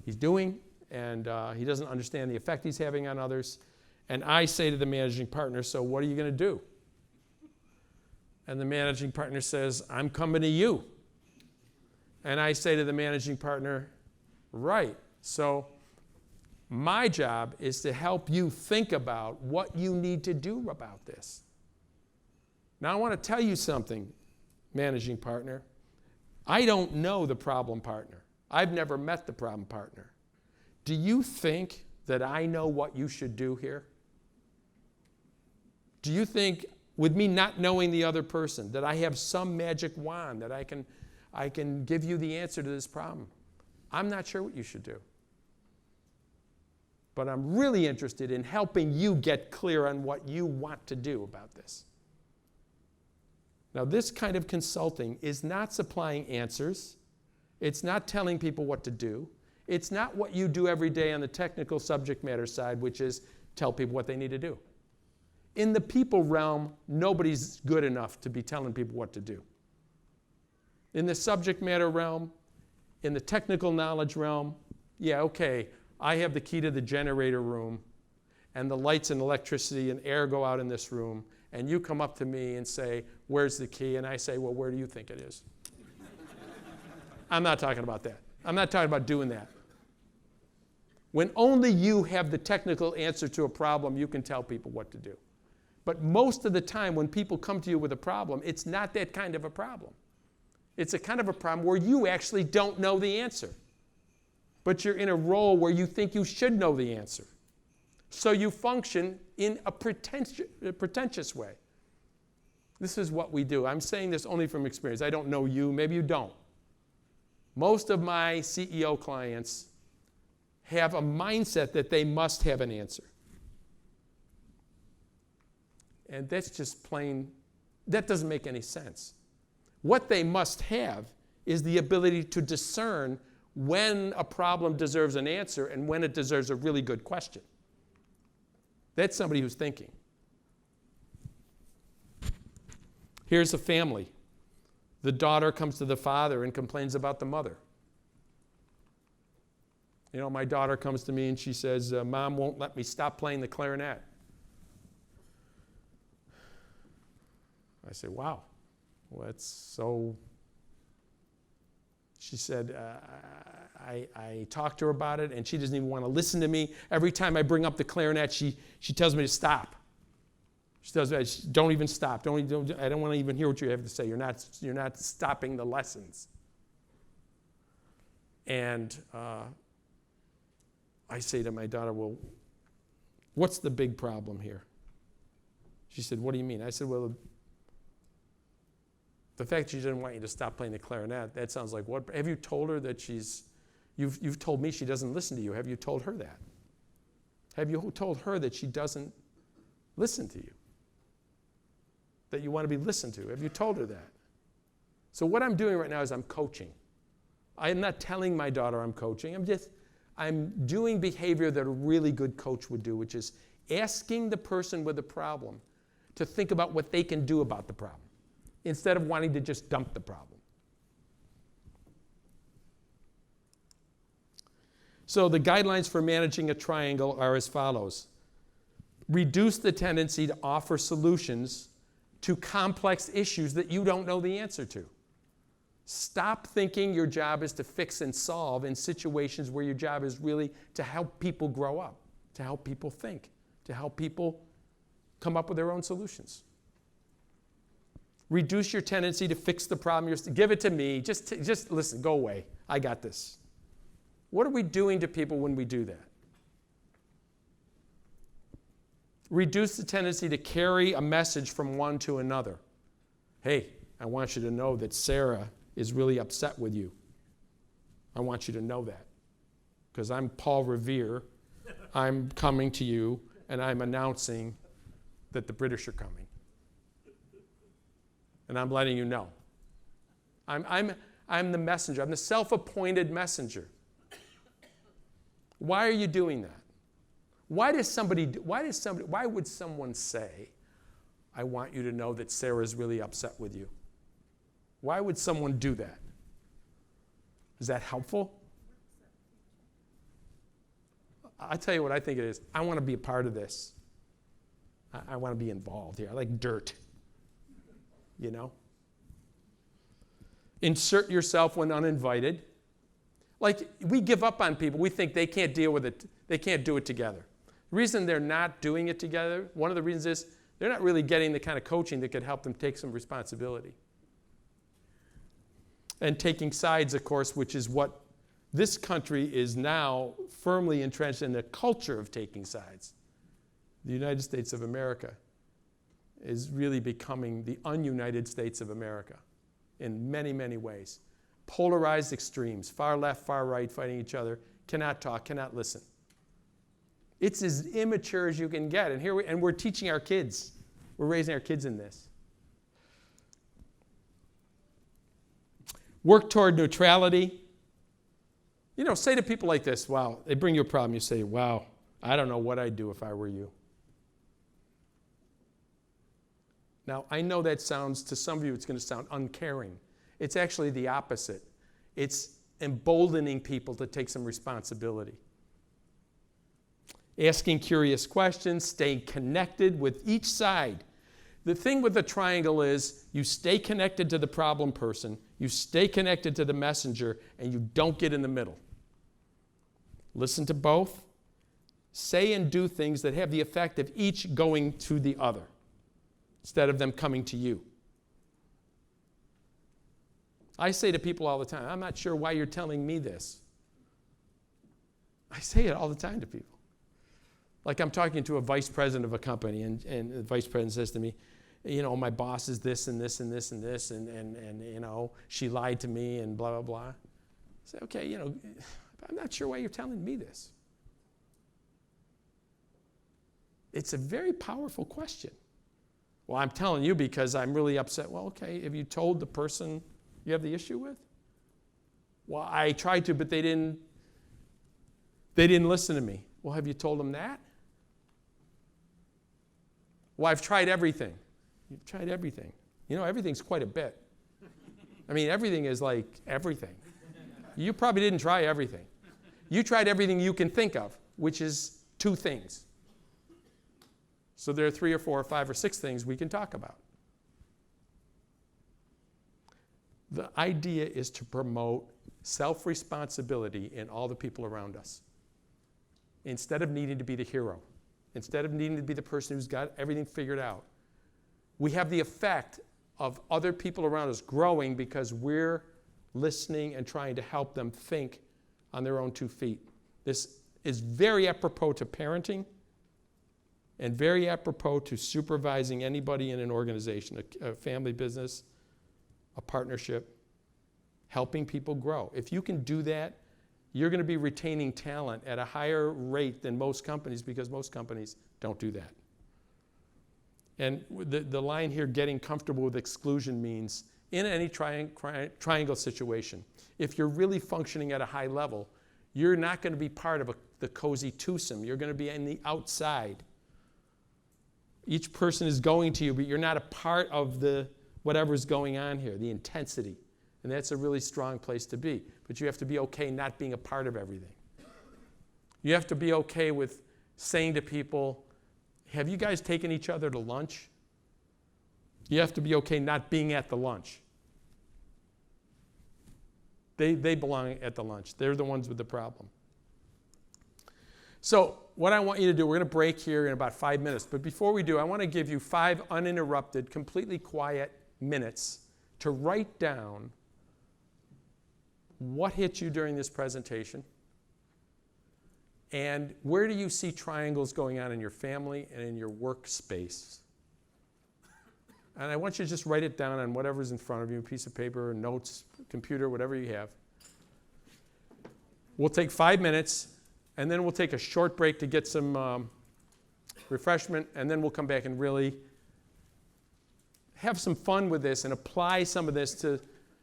he's doing, and he doesn't understand the effect he's having on others. And I say to the managing partner, so what are you going to do? And the managing partner says, I'm coming to you. And I say to the managing partner, right, so my job is to help you think about what you need to do about this. Now I want to tell you something, managing partner. I don't know the problem partner. I've never met the problem partner. do you think that I know what you should do here? Do you think, with me not knowing the other person, that I have some magic wand that I can give you the answer to this problem? I'm not sure what you should do. But I'm really interested in helping you get clear on what you want to do about this. Now, this kind of consulting is not supplying answers. It's not telling people what to do. It's not what you do every day on the technical subject matter side, which is tell people what they need to do. In the people realm, nobody's good enough to be telling people what to do. In the subject matter realm, in the technical knowledge realm, yeah, okay, I have the key to the generator room, and the lights and electricity and air go out in this room, and you come up to me and say, where's the key? And I say, well, where do you think it is? I'm not talking about that. I'm not talking about doing that. When only you have the technical answer to a problem, you can tell people what to do. But most of the time, when people come to you with a problem, it's not that kind of a problem. It's a kind of a problem where you actually don't know the answer. But you're in a role where you think you should know the answer. So you function in a pretentious way. This is what we do. I'm saying this only from experience. I don't know you. Maybe you don't. Most of my CEO clients have a mindset that they must have an answer. And that's just plain, that doesn't make any sense. What they must have is the ability to discern when a problem deserves an answer and when it deserves a really good question. That's somebody who's thinking. Here's a family. The daughter comes to the father and complains about the mother. You know, my daughter comes to me and she says, Mom won't let me stop playing the clarinet. I say, wow, well, that's so... She said, I talked to her about it, and she doesn't even want to listen to me. Every time I bring up the clarinet, she tells me to stop. She tells me, don't even stop. I don't want to even hear what you have to say. You're not stopping the lessons. And I say to my daughter, well, what's the big problem here? She said, what do you mean? I said, well, the fact she doesn't want you to stop playing the clarinet, that sounds like what? Have you told her that you've told me she doesn't listen to you. Have you told her that? Have you told her that she doesn't listen to you? That you want to be listened to? Have you told her that? So what I'm doing right now is I'm coaching. I'm not telling my daughter I'm coaching. I'm doing behavior that a really good coach would do, which is asking the person with the problem to think about what they can do about the problem, instead of wanting to just dump the problem. So the guidelines for managing a triangle are as follows. Reduce the tendency to offer solutions to complex issues that you don't know the answer to. Stop thinking your job is to fix and solve in situations where your job is really to help people grow up, to help people think, to help people come up with their own solutions. Reduce your tendency to fix the problem. Give it to me. Just listen, go away. I got this. What are we doing to people when we do that? Reduce the tendency to carry a message from one to another. Hey, I want you to know that Sarah is really upset with you. I want you to know that. Because I'm Paul Revere. I'm coming to you, and I'm announcing that the British are coming. And I'm letting you know. I'm the messenger. I'm the self-appointed messenger. Why are you doing that? Why would someone say, I want you to know that Sarah's really upset with you? Why would someone do that? Is that helpful? I'll tell you what I think it is. I want to be a part of this. I want to be involved here. I like dirt. You know? Insert yourself when uninvited. Like, we give up on people. We think they can't deal with it. They can't do it together. The reason they're not doing it together, one of the reasons is they're not really getting the kind of coaching that could help them take some responsibility. And taking sides, of course, which is what This country is now firmly entrenched in the culture of taking sides. The United States of America is really becoming the ununited States of America in many, many ways. Polarized extremes, far left, far right, fighting each other, cannot talk, cannot listen. It's as immature as you can get. And we're teaching our kids. We're raising our kids in this. Work toward neutrality. You know, say to people like this, wow, they bring you a problem. You say, wow, I don't know what I'd do if I were you. Now, I know that sounds, to some of you, it's going to sound uncaring. It's actually the opposite. It's emboldening people to take some responsibility. Asking curious questions, staying connected with each side. The thing with the triangle is you stay connected to the problem person, you stay connected to the messenger, and you don't get in the middle. Listen to both. Say and do things that have the effect of each going to the other instead of them coming to you. I say to people all the time, I'm not sure why you're telling me this. I say it all the time to people. Like I'm talking to a vice president of a company, and the vice president says to me, you know, my boss is this and this and this and this, and you know, she lied to me and blah, blah, blah. I say, okay, you know, I'm not sure why you're telling me this. It's a very powerful question. Well, I'm telling you because I'm really upset. Well, okay, have you told the person you have the issue with? Well, I tried to, but they didn't listen to me. Well, have you told them that? Well, I've tried everything. You've tried everything. You know, everything's quite a bit. I mean, everything is like everything. You probably didn't try everything. You tried everything you can think of, which is 2 things. So there are 3 or 4 or 5 or 6 things we can talk about. The idea is to promote self-responsibility in all the people around us. Instead of needing to be the hero, instead of needing to be the person who's got everything figured out, we have the effect of other people around us growing because we're listening and trying to help them think on their own 2 feet. This is very apropos to parenting and very apropos to supervising anybody in an organization, a family business, a partnership, helping people grow. If you can do that, you're going to be retaining talent at a higher rate than most companies because most companies don't do that. And the line here, getting comfortable with exclusion, means in any triangle situation, if you're really functioning at a high level, you're not going to be part of the cozy twosome. You're going to be on the outside. Each person is going to you, but you're not a part of whatever's going on here, the intensity. And that's a really strong place to be. But you have to be okay not being a part of everything. You have to be okay with saying to people, have you guys taken each other to lunch? You have to be okay not being at the lunch. They belong at the lunch. They're the ones with the problem. So what I want you to do, we're going to break here in about 5 minutes. But before we do, I want to give you 5 uninterrupted, completely quiet minutes to write down what hit you during this presentation, and where do you see triangles going on in your family and in your workspace. And I want you to just write it down on whatever's in front of you, a piece of paper, notes, computer, whatever you have. We'll take 5 minutes, and then we'll take a short break to get some refreshment, and then we'll come back and really have some fun with this and apply some of this to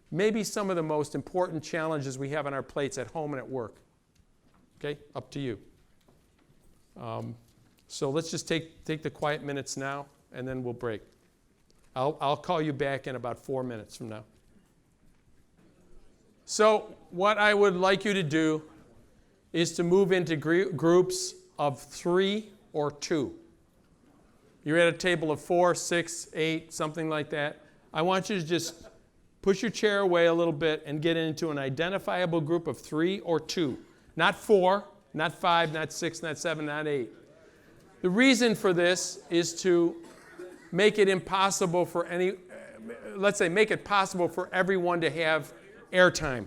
maybe some of the most important challenges we have on our plates at home and at work. Okay, up to you. So let's just take the quiet minutes now, and then we'll break. I'll call you back in about 4 minutes from now. So what I would like you to do is to move into groups of 3 or 2. You're at a table of 4, 6, 8, something like that. I want you to just push your chair away a little bit and get into an identifiable group of 3 or 2. Not 4, not 5, not 6, not 7, not 8. The reason for this is to make it impossible for make it possible for everyone to have airtime.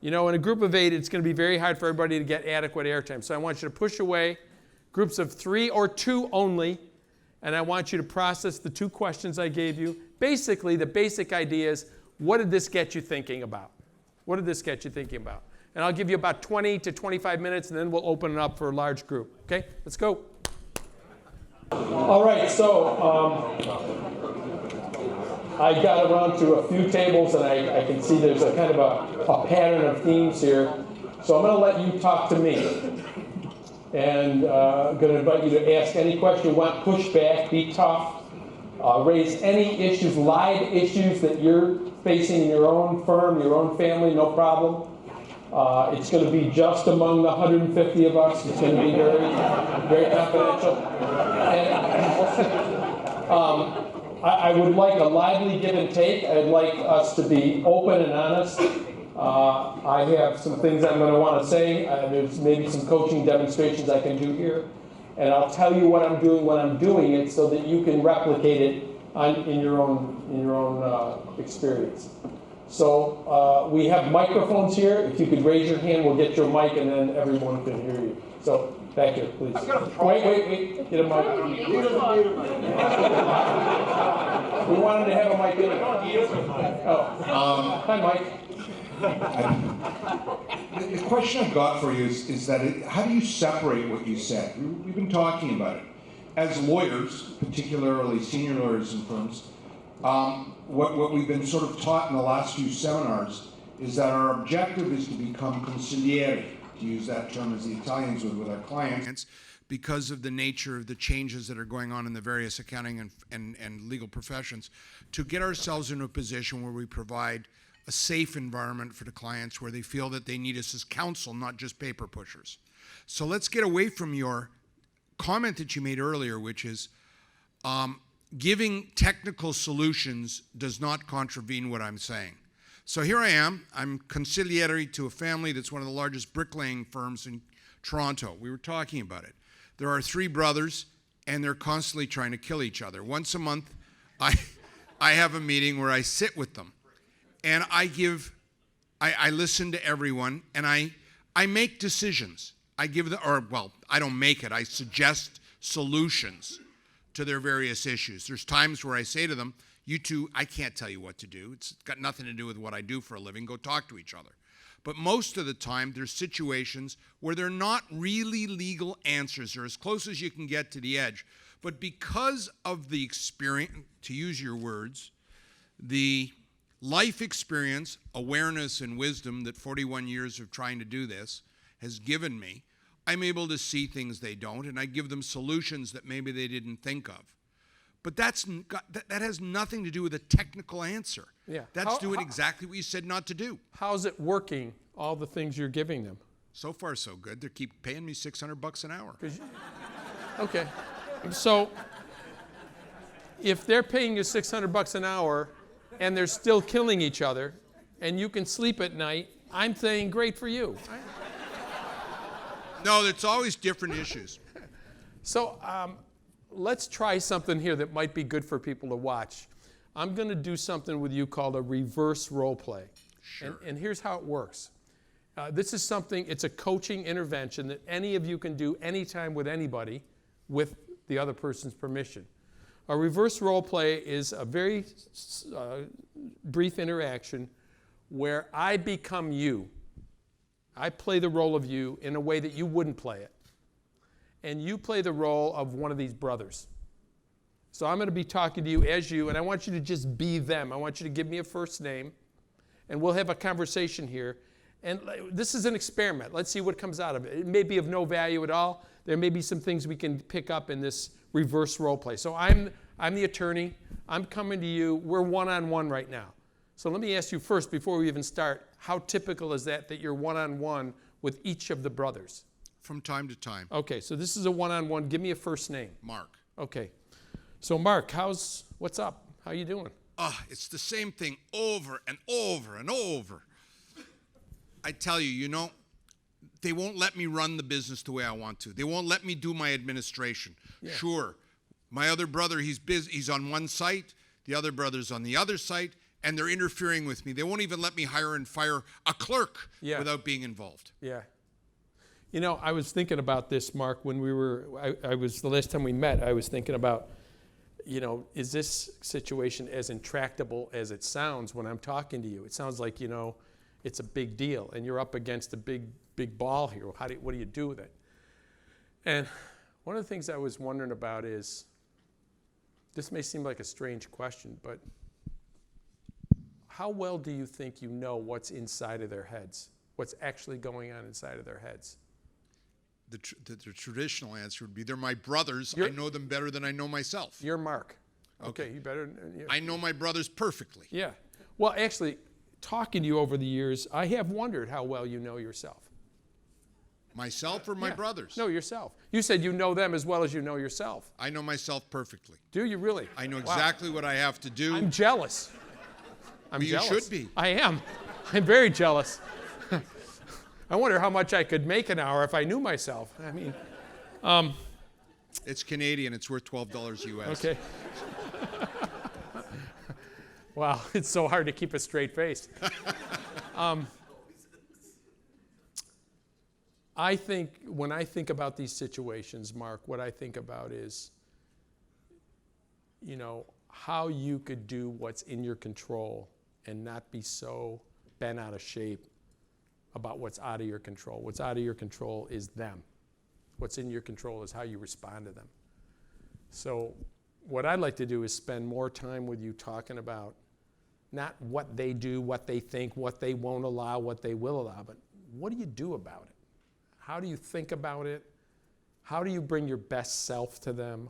You know, in a group of 8, it's going to be very hard for everybody to get adequate airtime. So I want you to push away groups of 3 or 2 only, and I want you to process the 2 questions I gave you. Basically, the basic idea is, what did this get you thinking about? What did this get you thinking about? And I'll give you about 20 to 25 minutes, and then we'll open it up for a large group. Okay, let's go. All right, so I got around to a few tables, and I can see there's a kind of a pattern of themes here. So I'm going to let you talk to me. And I'm going to invite you to ask any question you want, push back, be tough, raise any issues, live issues that you're facing in your own firm, your own family, no problem. It's going to be just among the 150 of us. It's going to be very, very confidential. And, I would like a lively give and take. I'd like us to be open and honest. I have some things I'm going to want to say. There's maybe some coaching demonstrations I can do here. And I'll tell you what I'm doing when I'm doing it so that you can replicate it in your own experience. So we have microphones here. If you could raise your hand, we'll get your mic, and then everyone can hear you. So back here, please. Wait. Get a mic. We wanted to have a mic in. Hi, Mike. The question I've got for you is that how do you separate what you said? We've been talking about it. As lawyers, particularly senior lawyers in firms, what we've been sort of taught in the last few seminars is that our objective is to become consigliere, to use that term as the Italians would with our clients, because of the nature of the changes that are going on in the various accounting and legal professions, to get ourselves into a position where we provide a safe environment for the clients where they feel that they need us as counsel, not just paper pushers. So let's get away from your comment that you made earlier, which is giving technical solutions does not contravene what I'm saying. So here I am. I'm consigliere to a family that's one of the largest bricklaying firms in Toronto. We were talking about it. There are 3 brothers, and they're constantly trying to kill each other. Once a month, I have a meeting where I sit with them. And I listen to everyone, and I make decisions. I don't make it. I suggest solutions to their various issues. There's times where I say to them, you two, I can't tell you what to do. It's got nothing to do with what I do for a living. Go talk to each other. But most of the time, there's situations where they're not really legal answers. They're as close as you can get to the edge. But because of the experience, to use your words, the life experience, awareness, and wisdom that 41 years of trying to do this has given me, I'm able to see things they don't, and I give them solutions that maybe they didn't think of. But that has nothing to do with a technical answer. Yeah. That's doing exactly what you said not to do. How's it working, all the things you're giving them? So far, so good. They keep paying me $600 an hour. Okay. So if they're paying you $600 an hour and they're still killing each other and you can sleep at night, I'm saying great for you. No, it's always different issues. So let's try something here that might be good for people to watch. I'm going to do something with you called a reverse role play. Sure. And here's how it works. This is something, it's a coaching intervention that any of you can do anytime with anybody with the other person's permission. A reverse role play is a very brief interaction where I become you. I play the role of you in a way that you wouldn't play it. And you play the role of one of these brothers. So I'm going to be talking to you as you, and I want you to just be them. I want you to give me a first name, and we'll have a conversation here. And this is an experiment. Let's see what comes out of it. It may be of no value at all. There may be some things we can pick up in this reverse role play. So I'm the attorney. I'm coming to you. We're one-on-one right now. So let me ask you first, before we even start, how typical is that you're one-on-one with each of the brothers? From time to time. Okay, so this is a one-on-one. Give me a first name. Mark. Okay. So Mark, what's up? How you doing? It's the same thing over and over and over. I tell you, they won't let me run the business the way I want to. They won't let me do my administration. Yeah. Sure, my other brother, he's busy. He's on one site. The other brother's on the other site. and they're interfering with me. They won't even let me hire and fire a clerk without being involved. Yeah. You know, I was thinking about this, Mark, when I was, the last time we met, I was thinking about, you know, is this situation as intractable as it sounds when I'm talking to you? It sounds like, you know, it's a big deal, and you're up against a big ball here. What do you do with it? And one of the things I was wondering about is, this may seem like a strange question, but how well do you think you know what's inside of their heads? What's actually going on inside of their heads? The traditional answer would be, they're my brothers. I know them better than I know myself. You're Mark. Okay, you better. I know my brothers perfectly. Yeah. Well, actually, talking to you over the years, I have wondered how well you know yourself. Myself or my brothers? No, yourself. You said you know them as well as you know yourself. I know myself perfectly. Do you really? I know exactly what I have to do. I'm jealous. I'm jealous. You should be. I am. I'm very jealous. I wonder how much I could make an hour if I knew myself. I mean, it's Canadian. It's worth $12 US. Okay. Wow, it's so hard to keep a straight face. I think when I think about these situations, Mark, what I think about is, you know, how you could do what's in your control and not be so bent out of shape about what's out of your control. What's out of your control is them. What's in your control is how you respond to them. So what I'd like to do is spend more time with you talking about not what they do, what they think, what they won't allow, what they will allow, but what do you do about it? How do you think about it? How do you bring your best self to them?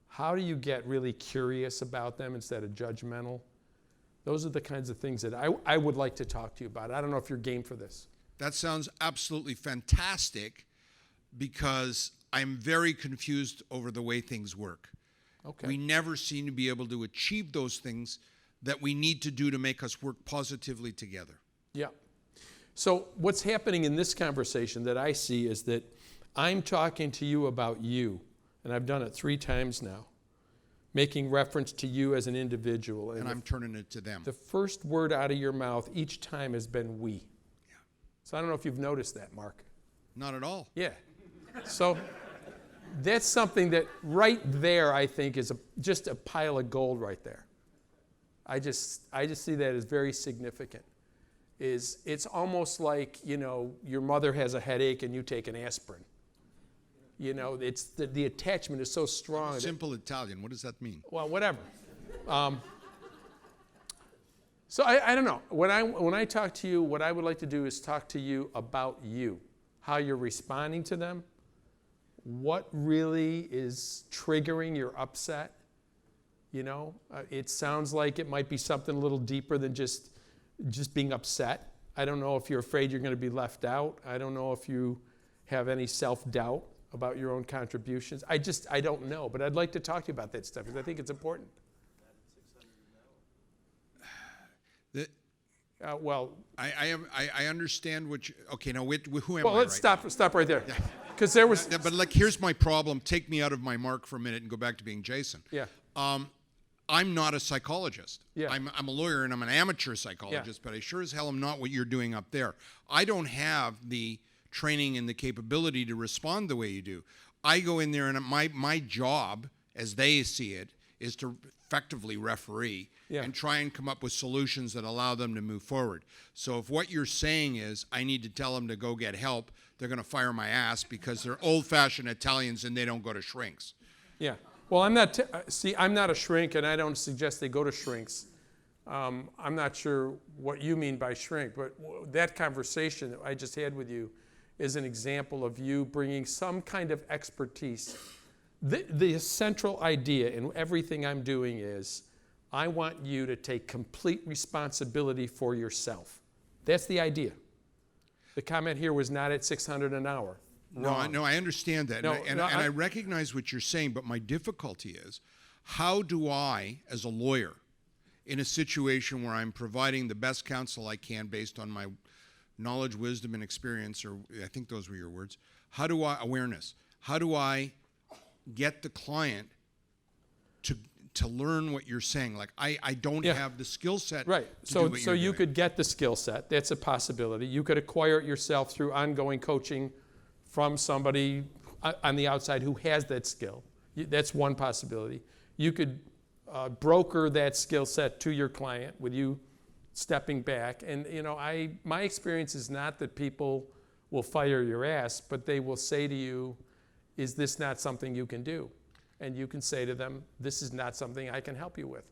How do you get really curious about them instead of judgmental? Those are the kinds of things that I would like to talk to you about. I don't know if you're game for this. That sounds absolutely fantastic, because I'm very confused over the way things work. Okay. We never seem to be able to achieve those things that we need to do to make us work positively together. Yeah. So what's happening in this conversation that I see is that I'm talking to you about you, and I've done it 3 times now, making reference to you as an individual. And I'm turning it to them. The first word out of your mouth each time has been we. Yeah. So I don't know if you've noticed that, Mark. Not at all. Yeah. So that's something that right there, I think, is just a pile of gold right there. I just see that as very significant. It's almost like, you know, your mother has a headache and you take an aspirin. You know, it's the attachment is so strong. Simple Italian. What does that mean? Well, whatever. So I don't know. When I talk to you, what I would like to do is talk to you about you, how you're responding to them, what really is triggering your upset. You know, it sounds like it might be something a little deeper than just being upset. I don't know if you're afraid you're going to be left out. I don't know if you have any self-doubt about your own contributions. I don't know, but I'd like to talk to you about that stuff because I think it's important. Well, I understand what you. Okay, now who am I? Well, let's right stop right there, because there was. But like, here's my problem. Take me out of my mark for a minute and go back to being Jason. Yeah. I'm not a psychologist. Yeah. I'm a lawyer and I'm an amateur psychologist, but I sure as hell am not what you're doing up there. I don't have the training and the capability to respond the way you do. I go in there and my job, as they see it, is to effectively referee and try and come up with solutions that allow them to move forward. So if what you're saying is I need to tell them to go get help, they're going to fire my ass because they're old-fashioned Italians and they don't go to shrinks. Yeah. Well, I'm not a shrink, and I don't suggest they go to shrinks. I'm not sure what you mean by shrink, but that conversation that I just had with you is an example of you bringing some kind of expertise. The central idea in everything I'm doing is I want you to take complete responsibility for yourself. That's the idea. The comment here was not at $600 an hour. No, I understand that. I recognize what you're saying, but my difficulty is, how do I, as a lawyer, in a situation where I'm providing the best counsel I can based on my knowledge, wisdom, and experience, or I think those were your words, how do I get the client to learn what you're saying. Like I don't Yeah. have the skill set. Right. To So do what so you're you doing. could get the skill set. That's a possibility. You could acquire it yourself through ongoing coaching from somebody on the outside who has that skill. That's one possibility. You could broker that skill set to your client with you stepping back. And my experience is not that people will fire your ass, but they will say to you, is this not something you can do? And you can say to them, this is not something I can help you with.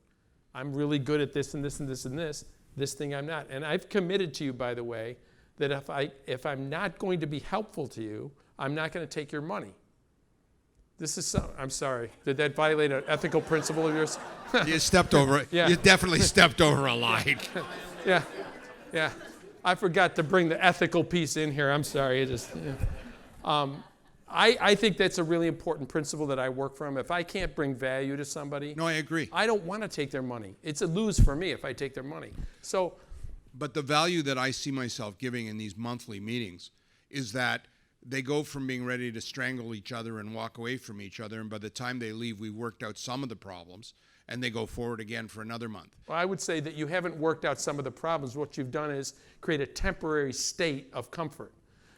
I'm really good at this and this and this and this. This thing I'm not. And I've committed to you, by the way, that if I'm not going to be helpful to you, I'm not going to take your money. I'm sorry. Did that violate an ethical principle of yours? You stepped over it. Yeah. You definitely stepped over a line. Yeah. I forgot to bring the ethical piece in here. I'm sorry. I think that's a really important principle that I work from. If I can't bring value to somebody, No, I agree. I don't want to take their money. It's a lose for me if I take their money. So, But the value that I see myself giving in these monthly meetings is that they go from being ready to strangle each other and walk away from each other, and by the time they leave, we worked out some of the problems, and they go forward again for another month. I would say that you haven't worked out some of the problems. What you've done is create a temporary state of comfort.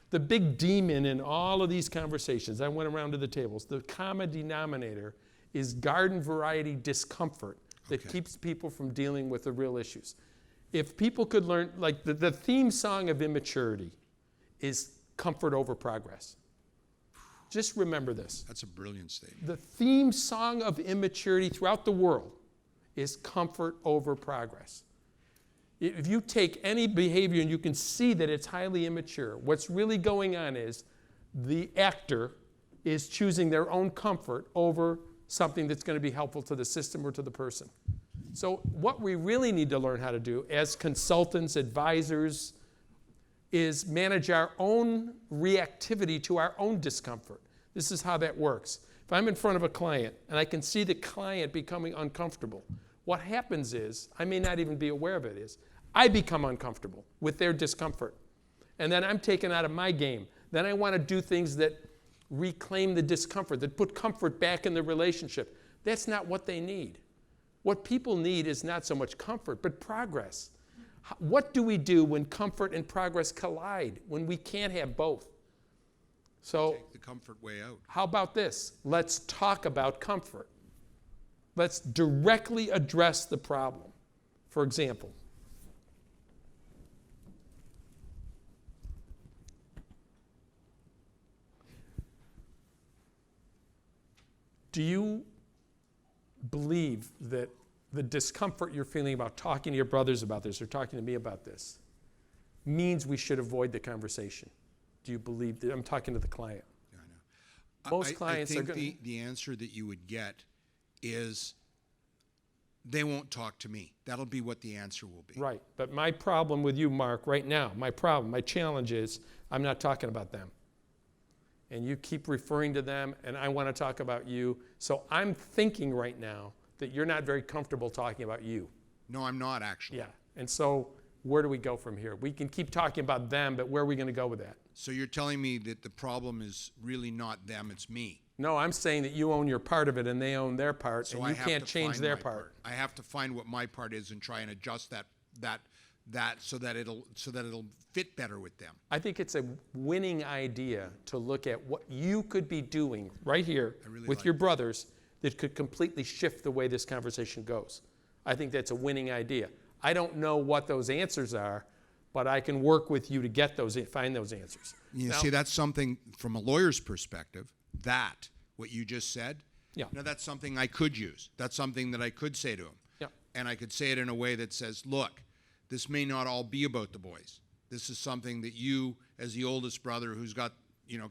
The big demon in all of these conversations, I went around to the tables, the common denominator is garden variety discomfort that keeps people from dealing with the real issues. If people could learn, like the theme song of immaturity is comfort over progress. Just remember this. That's a brilliant statement. The theme song of immaturity throughout the world is comfort over progress. If you take any behavior and you can see that it's highly immature, what's really going on is the actor is choosing their own comfort over something that's going to be helpful to the system or to the person. So what we really need to learn how to do as consultants, advisors, is manage our own reactivity to our own discomfort. This is how that works. If I'm in front of a client and I can see the client becoming uncomfortable, what happens is, I may not even be aware of it, is I become uncomfortable with their discomfort. And then I'm taken out of my game. Then I want to do things that reclaim the discomfort, that put comfort back in the relationship. That's not what they need. What people need is not so much comfort, but progress. What do we do when comfort and progress collide, when we can't have both? So, Take the comfort way out. how about this? Let's talk about comfort. Let's directly address the problem. For example, do you believe that the discomfort you're feeling about talking to your brothers about this or talking to me about this means we should avoid the conversation? Do you believe that? I'm talking to the client. Yeah, I know. Most clients I are think going to... the answer that you would get is they won't talk to me. That'll be what the answer will be. Right. But my problem with you, Mark, right now, my challenge is I'm not talking about them. And you keep referring to them, and I want to talk about you. So I'm thinking right now that you're not very comfortable talking about you. No, I'm not actually. Yeah. And so where do we go from here? We can keep talking about them, but where are we going to go with that? So you're telling me that the problem is really not them, it's me. No, I'm saying that you own your part of it and they own their part, So and I you have can't to change find their my part. I have to find what my part is and try and adjust that so that it'll fit better with them. I think it's a winning idea to look at what you could be doing right here really with like your that. brothers that could completely shift the way this conversation goes. I think that's a winning idea. I don't know what those answers are, but I can work with you to get those, find those answers. You Now- see, that's something from a lawyer's perspective, that, what you just said, Yeah. now that's something I could use. That's something that I could say to him. Yeah. And I could say it in a way that says, look, this may not all be about the boys. This is something that you, as the oldest brother who's got,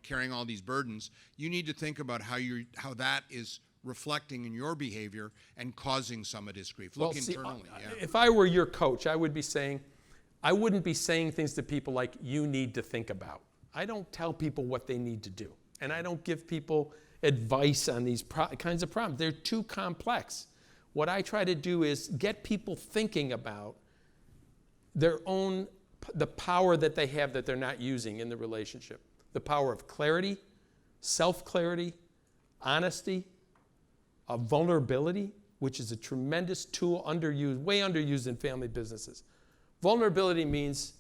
carrying all these burdens, you need to think about how that is reflecting in your behavior and causing some of this grief. Look see, internally. Yeah. If I were your coach, I wouldn't be saying things to people like, you need to think about. I don't tell people what they need to do. And I don't give people advice on these kinds of problems. They're too complex. What I try to do is get people thinking about the power that they have that they're not using in the relationship. The power of clarity, self-clarity, honesty, vulnerability. which is a tremendous tool, underused, way underused in family businesses. Vulnerability means,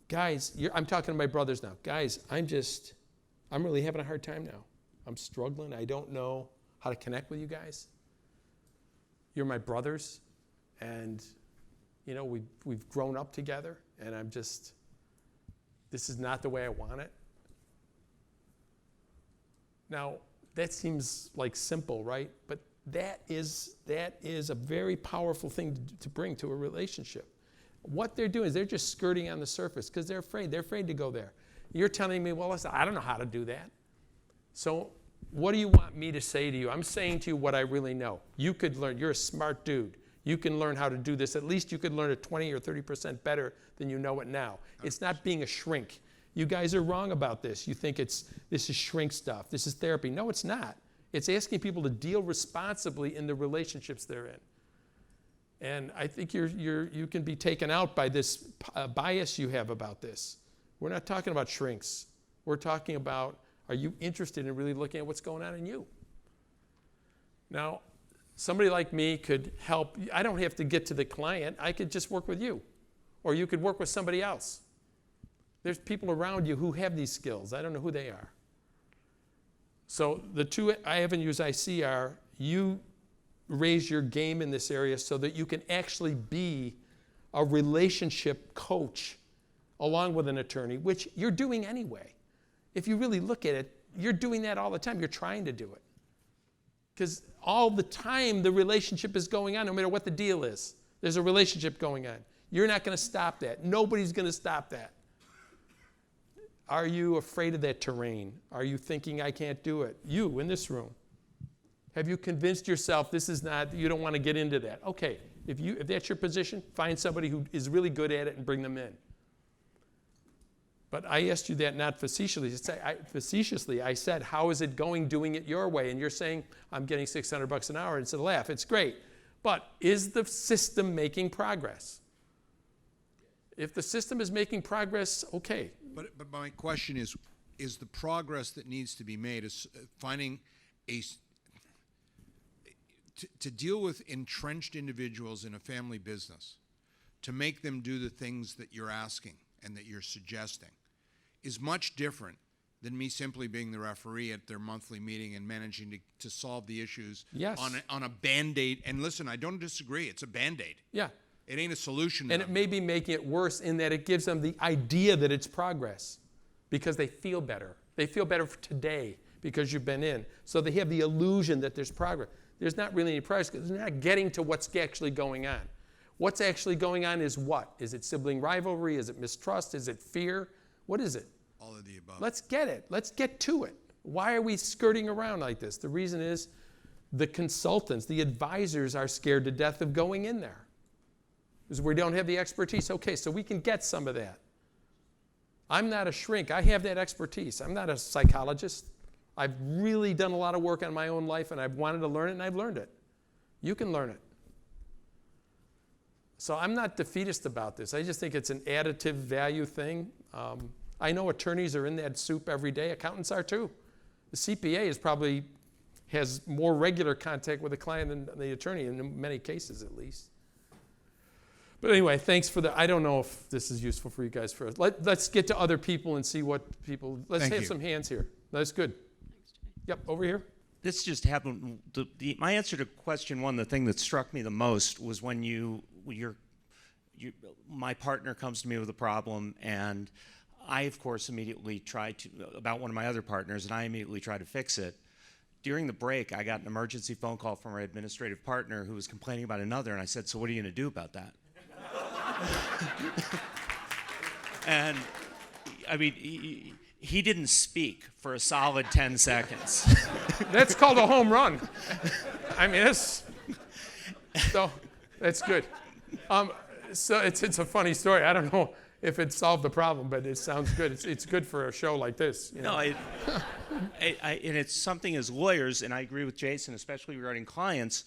guys, I'm talking to my brothers now. Guys, I'm really having a hard time now. I'm struggling. I don't know how to connect with you guys. You're my brothers, and we've grown up together, and this is not the way I want it. Now, that seems like simple, right? But that is a very powerful thing to bring to a relationship. What they're doing is they're just skirting on the surface because they're afraid. They're afraid to go there. You're telling me, well, listen, I don't know how to do that. So what do you want me to say to you? I'm saying to you what I really know. You could learn. You're a smart dude. You can learn how to do this. At least you could learn it 20 or 30% better than you know it now. It's not being a shrink. You guys are wrong about this. You think this is shrink stuff. This is therapy. No, it's not. It's asking people to deal responsibly in the relationships they're in. And I think you can be taken out by this bias you have about this. We're not talking about shrinks. We're talking about, are you interested in really looking at what's going on in you? Now, somebody like me could help. I don't have to get to the client. I could just work with you. Or you could work with somebody else. There's people around you who have these skills. I don't know who they are. So the two avenues I see are you raise your game in this area so that you can actually be a relationship coach along with an attorney, which you're doing anyway. If you really look at it, you're doing that all the time. You're trying to do it. Because all the time the relationship is going on, no matter what the deal is. There's a relationship going on. You're not going to stop that. Nobody's going to stop that. Are you afraid of that terrain? Are you thinking I can't do it? You in this room. Have you convinced yourself this is not, you don't want to get into that? Okay, if that's your position, find somebody who is really good at it and bring them in. But I asked you that not facetiously. I said, how is it going doing it your way? And you're saying, I'm getting $600 an hour. And it's a laugh. It's great. But is the system making progress? If the system is making progress, okay. But my question is the progress that needs to be made is finding to deal with entrenched individuals in a family business, to make them do the things that you're asking and that you're suggesting, is much different than me simply being the referee at their monthly meeting and managing to solve the issues on a Band-Aid. And listen, I don't disagree. It's a Band-Aid. Yeah. It ain't a solution. And it may be making it worse in that it gives them the idea that it's progress because they feel better. They feel better for today because you've been in. So they have the illusion that there's progress. There's not really any progress because they're not getting to what's actually going on. What's actually going on is what? Is it sibling rivalry? Is it mistrust? Is it fear? What is it? All of the above. Let's get it. Let's get to it. Why are we skirting around like this? The reason is the consultants, the advisors are scared to death of going in there. Because we don't have the expertise. Okay, so we can get some of that. I'm not a shrink. I have that expertise. I'm not a psychologist. I've really done a lot of work on my own life, and I've wanted to learn it, and I've learned it. You can learn it. So I'm not defeatist about this. I just think it's an additive value thing. I know attorneys are in that soup every day. Accountants are too. The CPA has more regular contact with the client than the attorney, in many cases at least. But anyway, thanks for I don't know if this is useful for you guys first. Let's get to other people and see what people, let's have some hands here. That's good. Thanks, Jay. Yep, over here. This just happened. My answer to question one, the thing that struck me the most was when my partner comes to me with a problem, and I, of course, immediately about one of my other partners, and I immediately try to fix it. During the break, I got an emergency phone call from our administrative partner who was complaining about another, and I said, so what are you going to do about that? And, I mean, he didn't speak for a solid 10 seconds. That's called a home run. I mean, so that's good. So it's a funny story. I don't know if it solved the problem, but it sounds good. It's good for a show like this. You know? No, and it's something as lawyers, and I agree with Jason, especially regarding clients,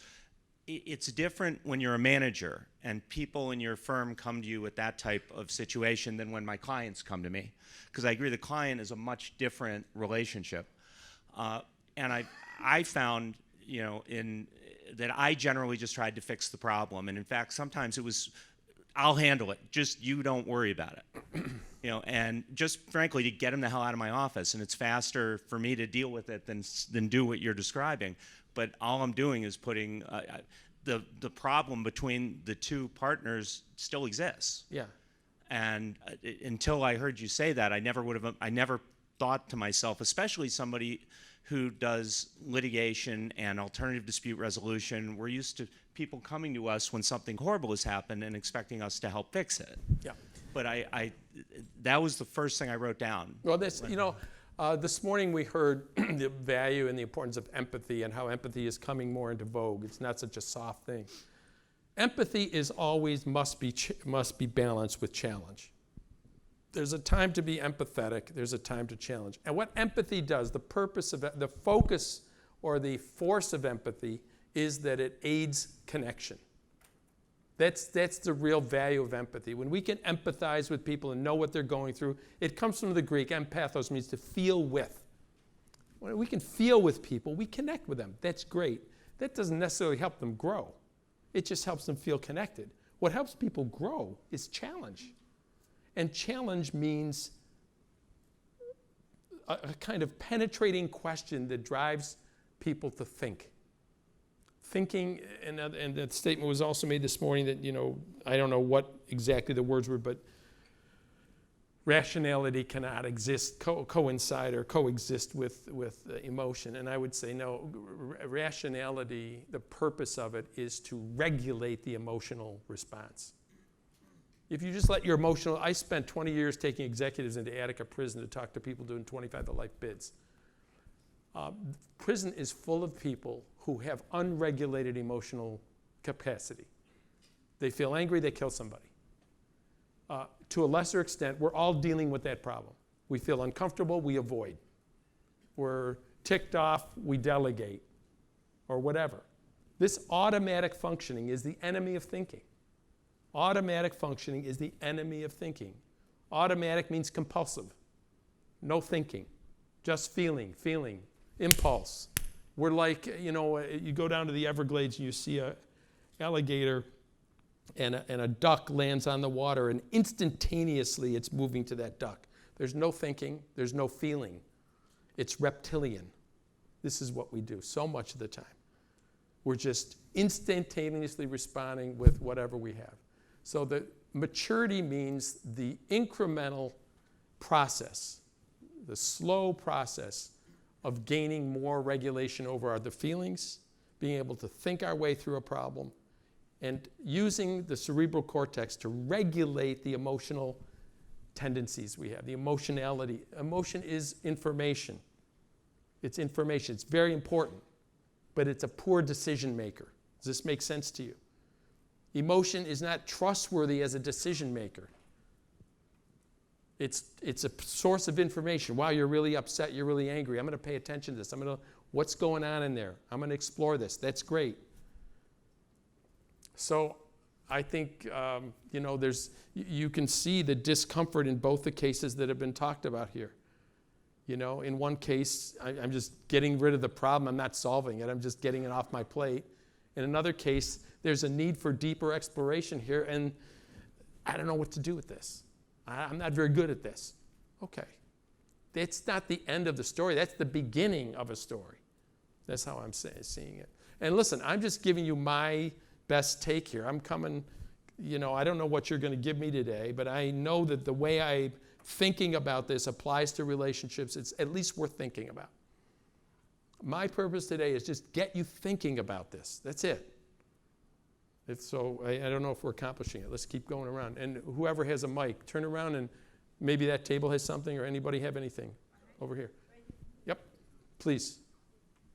it's different when you're a manager and people in your firm come to you with that type of situation than when my clients come to me. Because I agree the client is a much different relationship. And I found, in that I generally just tried to fix the problem. And in fact, sometimes it was, I'll handle it. Just you don't worry about it. And just frankly to get them the hell out of my office. And it's faster for me to deal with it than do what you're describing. But all I'm doing is putting the problem between the two partners still exists. Yeah. And until I heard you say that, I never thought to myself, especially somebody who does litigation and alternative dispute resolution, we're used to people coming to us when something horrible has happened and expecting us to help fix it. Yeah. But that was the first thing I wrote down. Well, this morning we heard the value and the importance of empathy and how empathy is coming more into vogue. It's not such a soft thing. Empathy is always must be balanced with challenge. There's a time to be empathetic. There's a time to challenge. And what empathy does, the purpose of it, the focus or the force of empathy is that it aids connection. That's the real value of empathy. When we can empathize with people and know what they're going through, it comes from the Greek. Empathos means to feel with. When we can feel with people, we connect with them. That's great. That doesn't necessarily help them grow. It just helps them feel connected. What helps people grow is challenge. And challenge means a kind of penetrating question that drives people to think. Thinking, and that statement was also made this morning that, I don't know what exactly the words were, but rationality cannot coincide or coexist with emotion. And I would say, no, rationality, the purpose of it is to regulate the emotional response. If you just let your I spent 20 years taking executives into Attica prison to talk to people doing 25 to life bids. Prison is full of people who have unregulated emotional capacity. They feel angry, they kill somebody. To a lesser extent, we're all dealing with that problem. We feel uncomfortable, we avoid. We're ticked off, we delegate, or whatever. This automatic functioning is the enemy of thinking. Automatic functioning is the enemy of thinking. Automatic means compulsive. No thinking, just feeling, impulse. We're like, you go down to the Everglades and you see an alligator and a duck lands on the water, and instantaneously it's moving to that duck. There's no thinking, there's no feeling. It's reptilian. This is what we do so much of the time. We're just instantaneously responding with whatever we have. So the maturity means the incremental process, the slow process of gaining more regulation over the feelings, being able to think our way through a problem, and using the cerebral cortex to regulate the emotional tendencies we have, the emotionality. Emotion is information. It's information. It's very important, but it's a poor decision maker. Does this make sense to you? Emotion is not trustworthy as a decision maker. It's a source of information. Wow, you're really upset, you're really angry. I'm going to pay attention to this. What's going on in there? I'm going to explore this. That's great. So I think, you can see the discomfort in both the cases that have been talked about here. In one case, I'm just getting rid of the problem. I'm not solving it. I'm just getting it off my plate. In another case, there's a need for deeper exploration here, and I don't know what to do with this. I'm not very good at this. Okay. That's not the end of the story. That's the beginning of a story. That's how I'm seeing it. And listen, I'm just giving you my best take here. I'm coming, I don't know what you're going to give me today, but I know that the way I'm thinking about this applies to relationships. It's at least worth thinking about. My purpose today is just get you thinking about this. That's it. I don't know if we're accomplishing it. Let's keep going around. And whoever has a mic, turn around, and maybe that table has something, or anybody have anything over here. Yep, please.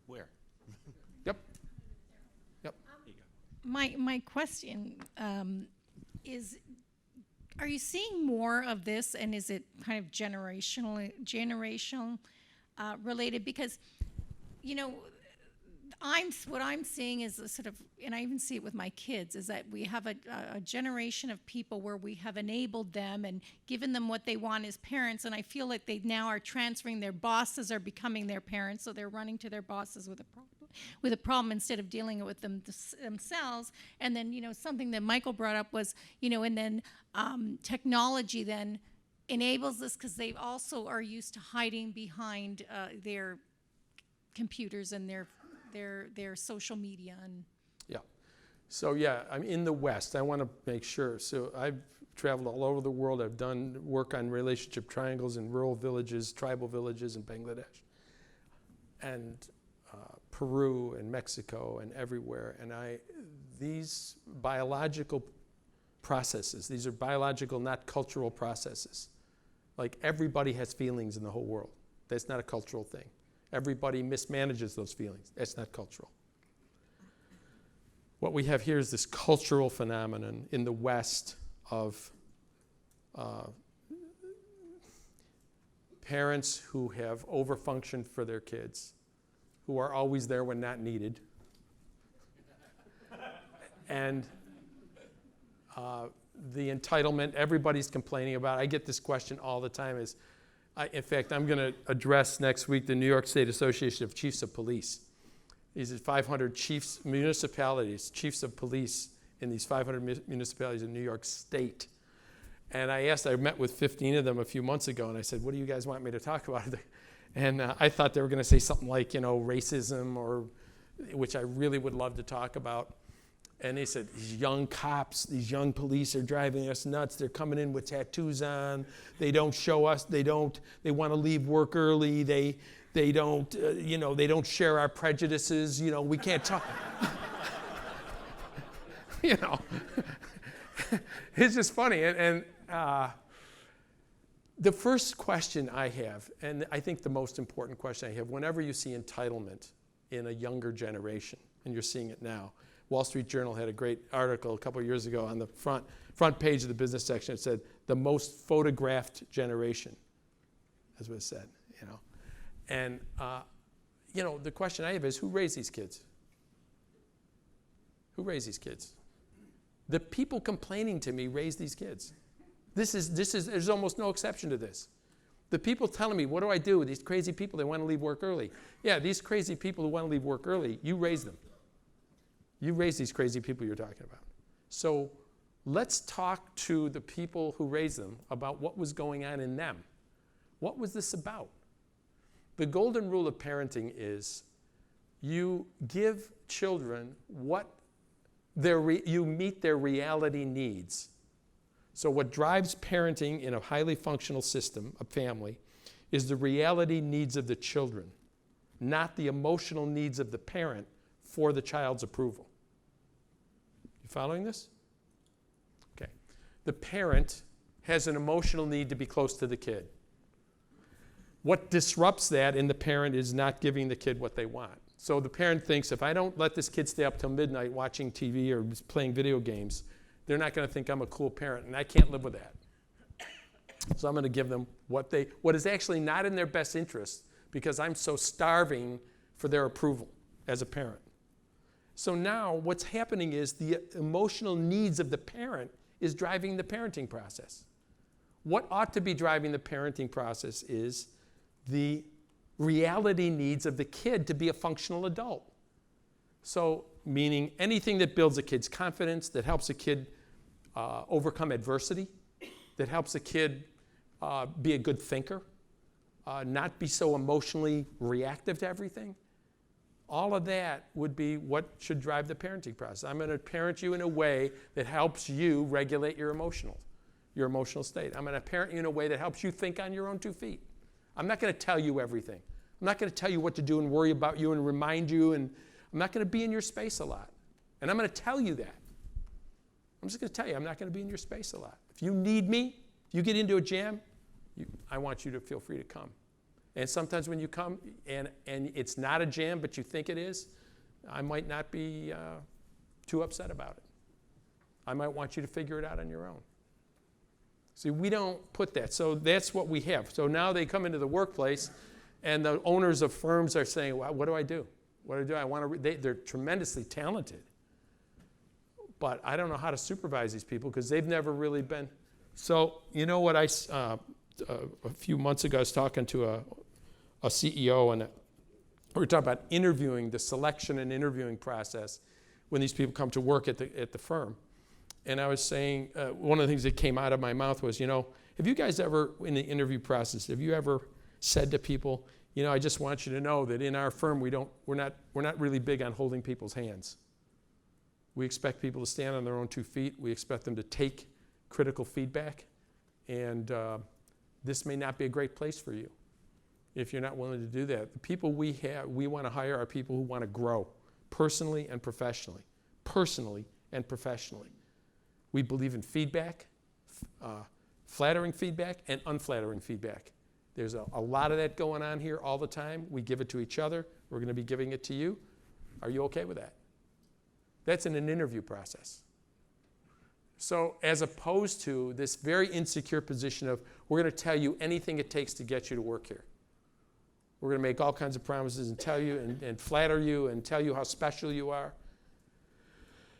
Where? Yep. My question is, are you seeing more of this, and is it kind of generational related? Because, what I'm seeing is a sort of, and I even see it with my kids, is that we have a generation of people where we have enabled them and given them what they want as parents, and I feel like they now are transferring. Their bosses are becoming their parents, so they're running to their bosses with a problem. with a problem instead of dealing with them themselves. And then, something that Michael brought up was, and then technology then enables this because they also are used to hiding behind their computers and their social media. And Yeah. So yeah, I'm in the West. I want to make sure. So I've traveled all over the world. I've done work on relationship triangles in rural villages, tribal villages in Bangladesh, and Peru and Mexico and everywhere. And these biological processes, these are biological, not cultural processes. Like everybody has feelings in the whole world. That's not a cultural thing. Everybody mismanages those feelings. That's not cultural. What we have here is this cultural phenomenon in the West of parents who have overfunctioned for their kids, who are always there when not needed, and the entitlement everybody's complaining about. I get this question all the time. In fact, I'm going to address next week the New York State Association of Chiefs of Police. These are 500 chiefs, municipalities, chiefs of police in these 500 municipalities in New York State. And I met with 15 of them a few months ago, and I said, what do you guys want me to talk about? And I thought they were going to say something like, racism, which I really would love to talk about. And they said, these young cops, these young police are driving us nuts. They're coming in with tattoos on. They don't show us. They want to leave work early. They don't, they don't share our prejudices. We can't talk. It's just funny. And the first question I have, and I think the most important question I have, whenever you see entitlement in a younger generation, and you're seeing it now, Wall Street Journal had a great article a couple of years ago on the front page of the business section. It said, the most photographed generation, that's what it said, And, the question I have is, who raised these kids? Who raised these kids? The people complaining to me raised these kids. There's almost no exception to this. The people telling me, what do I do with these crazy people? They want to leave work early. Yeah, these crazy people who want to leave work early, you raise them. You raise these crazy people you're talking about. So let's talk to the people who raised them about what was going on in them. What was this about? The golden rule of parenting is you give children you meet their reality needs. So what drives parenting in a highly functional system, a family, is the reality needs of the children, not the emotional needs of the parent for the child's approval. You following this? Okay. The parent has an emotional need to be close to the kid. What disrupts that in the parent is not giving the kid what they want. So the parent thinks, if I don't let this kid stay up till midnight watching TV or playing video games, they're not going to think I'm a cool parent, and I can't live with that. So I'm going to give them what is actually not in their best interest, because I'm so starving for their approval as a parent. So now what's happening is the emotional needs of the parent is driving the parenting process. What ought to be driving the parenting process is the reality needs of the kid to be a functional adult. So meaning anything that builds a kid's confidence, that helps a kid overcome adversity, that helps a kid be a good thinker, not be so emotionally reactive to everything. All of that would be what should drive the parenting process. I'm going to parent you in a way that helps you regulate your emotional state. I'm going to parent you in a way that helps you think on your own 2 feet. I'm not going to tell you everything. I'm not going to tell you what to do and worry about you and remind you, and I'm not going to be in your space a lot. And I'm going to tell you that. I'm just going to tell you, I'm not going to be in your space a lot. If you need me, if you get into a jam, I want you to feel free to come. And sometimes when you come and it's not a jam, but you think it is, I might not be too upset about it. I might want you to figure it out on your own. See, we don't put that. So that's what we have. So now they come into the workplace, and the owners of firms are saying, well, what do I do? What do I do? They're tremendously talented. But I don't know how to supervise these people because they've never really been. So you know what a few months ago I was talking to a CEO, and we're talking about interviewing, the selection and interviewing process when these people come to work at the firm. And I was saying, one of the things that came out of my mouth was, have you guys ever, in the interview process, have you ever said to people, I just want you to know that in our firm, we're not really big on holding people's hands. We expect people to stand on their own 2 feet. We expect them to take critical feedback. And this may not be a great place for you if you're not willing to do that. The people we want to hire are people who want to grow personally and professionally. Personally and professionally. We believe in feedback, flattering feedback and unflattering feedback. There's a lot of that going on here all the time. We give it to each other. We're going to be giving it to you. Are you okay with that? That's in an interview process. So as opposed to this very insecure position of, we're going to tell you anything it takes to get you to work here. We're going to make all kinds of promises and tell you and flatter you and tell you how special you are.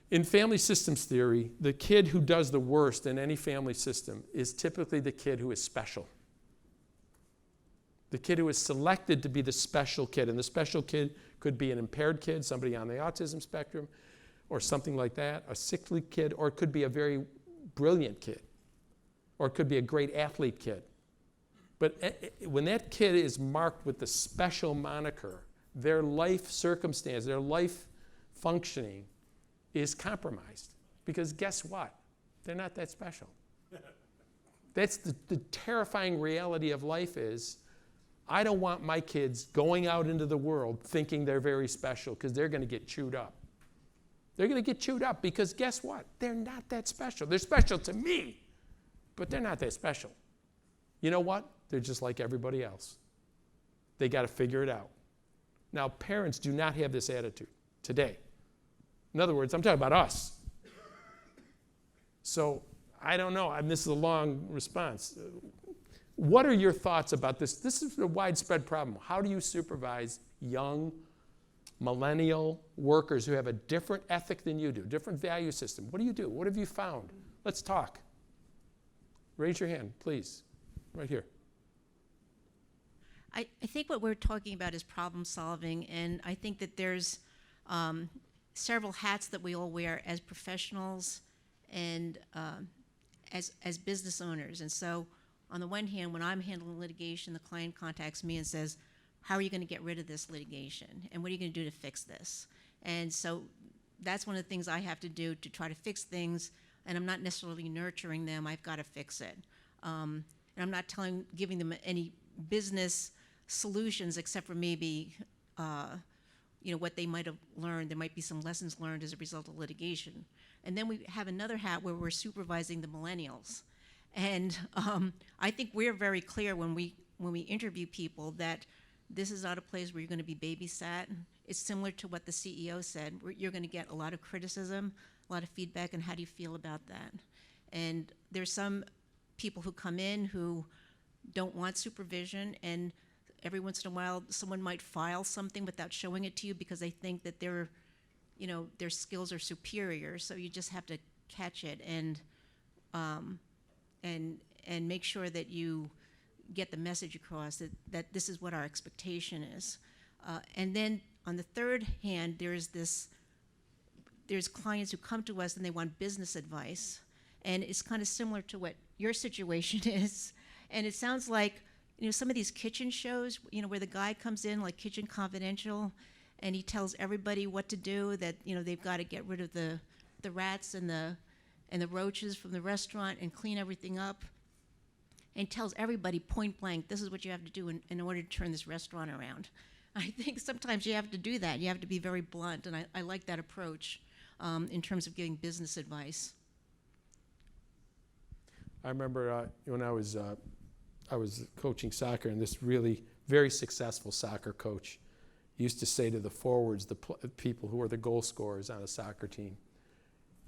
In family systems theory, the kid who does the worst in any family system is typically the kid who is special. The kid who is selected to be the special kid. And the special kid could be an impaired kid, somebody on the autism spectrum, or something like that, a sickly kid, or it could be a very brilliant kid, or it could be a great athlete kid. But when that kid is marked with the special moniker, their life circumstance, their life functioning is compromised. Because guess what? They're not that special. That's the terrifying reality of life is, I don't want my kids going out into the world thinking they're very special, because they're going to get chewed up. They're going to get chewed up because guess what? They're not that special. They're special to me, but they're not that special. You know what? They're just like everybody else. They got to figure it out. Now, parents do not have this attitude today. In other words, I'm talking about us. So I don't know. This is a long response. What are your thoughts about this? This is a widespread problem. How do you supervise young millennial workers who have a different ethic than you do, different value system? What do you do? What have you found? Let's talk. Raise your hand, please. Right here. I think what we're talking about is problem solving, and I think that there's several hats that we all wear as professionals and as business owners. And so on the one hand, when I'm handling litigation, the client contacts me and says, how are you going to get rid of this litigation? And what are you going to do to fix this? And so that's one of the things I have to do to try to fix things, and I'm not necessarily nurturing them. I've got to fix it. And I'm not giving them any business solutions except for maybe what they might have learned. There might be some lessons learned as a result of litigation. And then we have another hat where we're supervising the millennials. And I think we're very clear when we interview people that this is not a place where you're going to be babysat. It's similar to what the CEO said. You're going to get a lot of criticism, a lot of feedback, and how do you feel about that? And there's some people who come in who don't want supervision, and every once in a while someone might file something without showing it to you because they think that their skills are superior. So you just have to catch it and make sure that you get the message across that this is what our expectation is. And then on the third hand, there's clients who come to us and they want business advice. And it's kind of similar to what your situation is. And it sounds like, some of these kitchen shows, where the guy comes in like Kitchen Confidential and he tells everybody what to do, that, they've got to get rid of the rats and the roaches from the restaurant and clean everything up. And tells everybody point blank, this is what you have to do in order to turn this restaurant around. I think sometimes you have to do that. You have to be very blunt, and I like that approach in terms of giving business advice. I remember when I was coaching soccer, and this really very successful soccer coach used to say to the forwards, the people who were the goal scorers on a soccer team,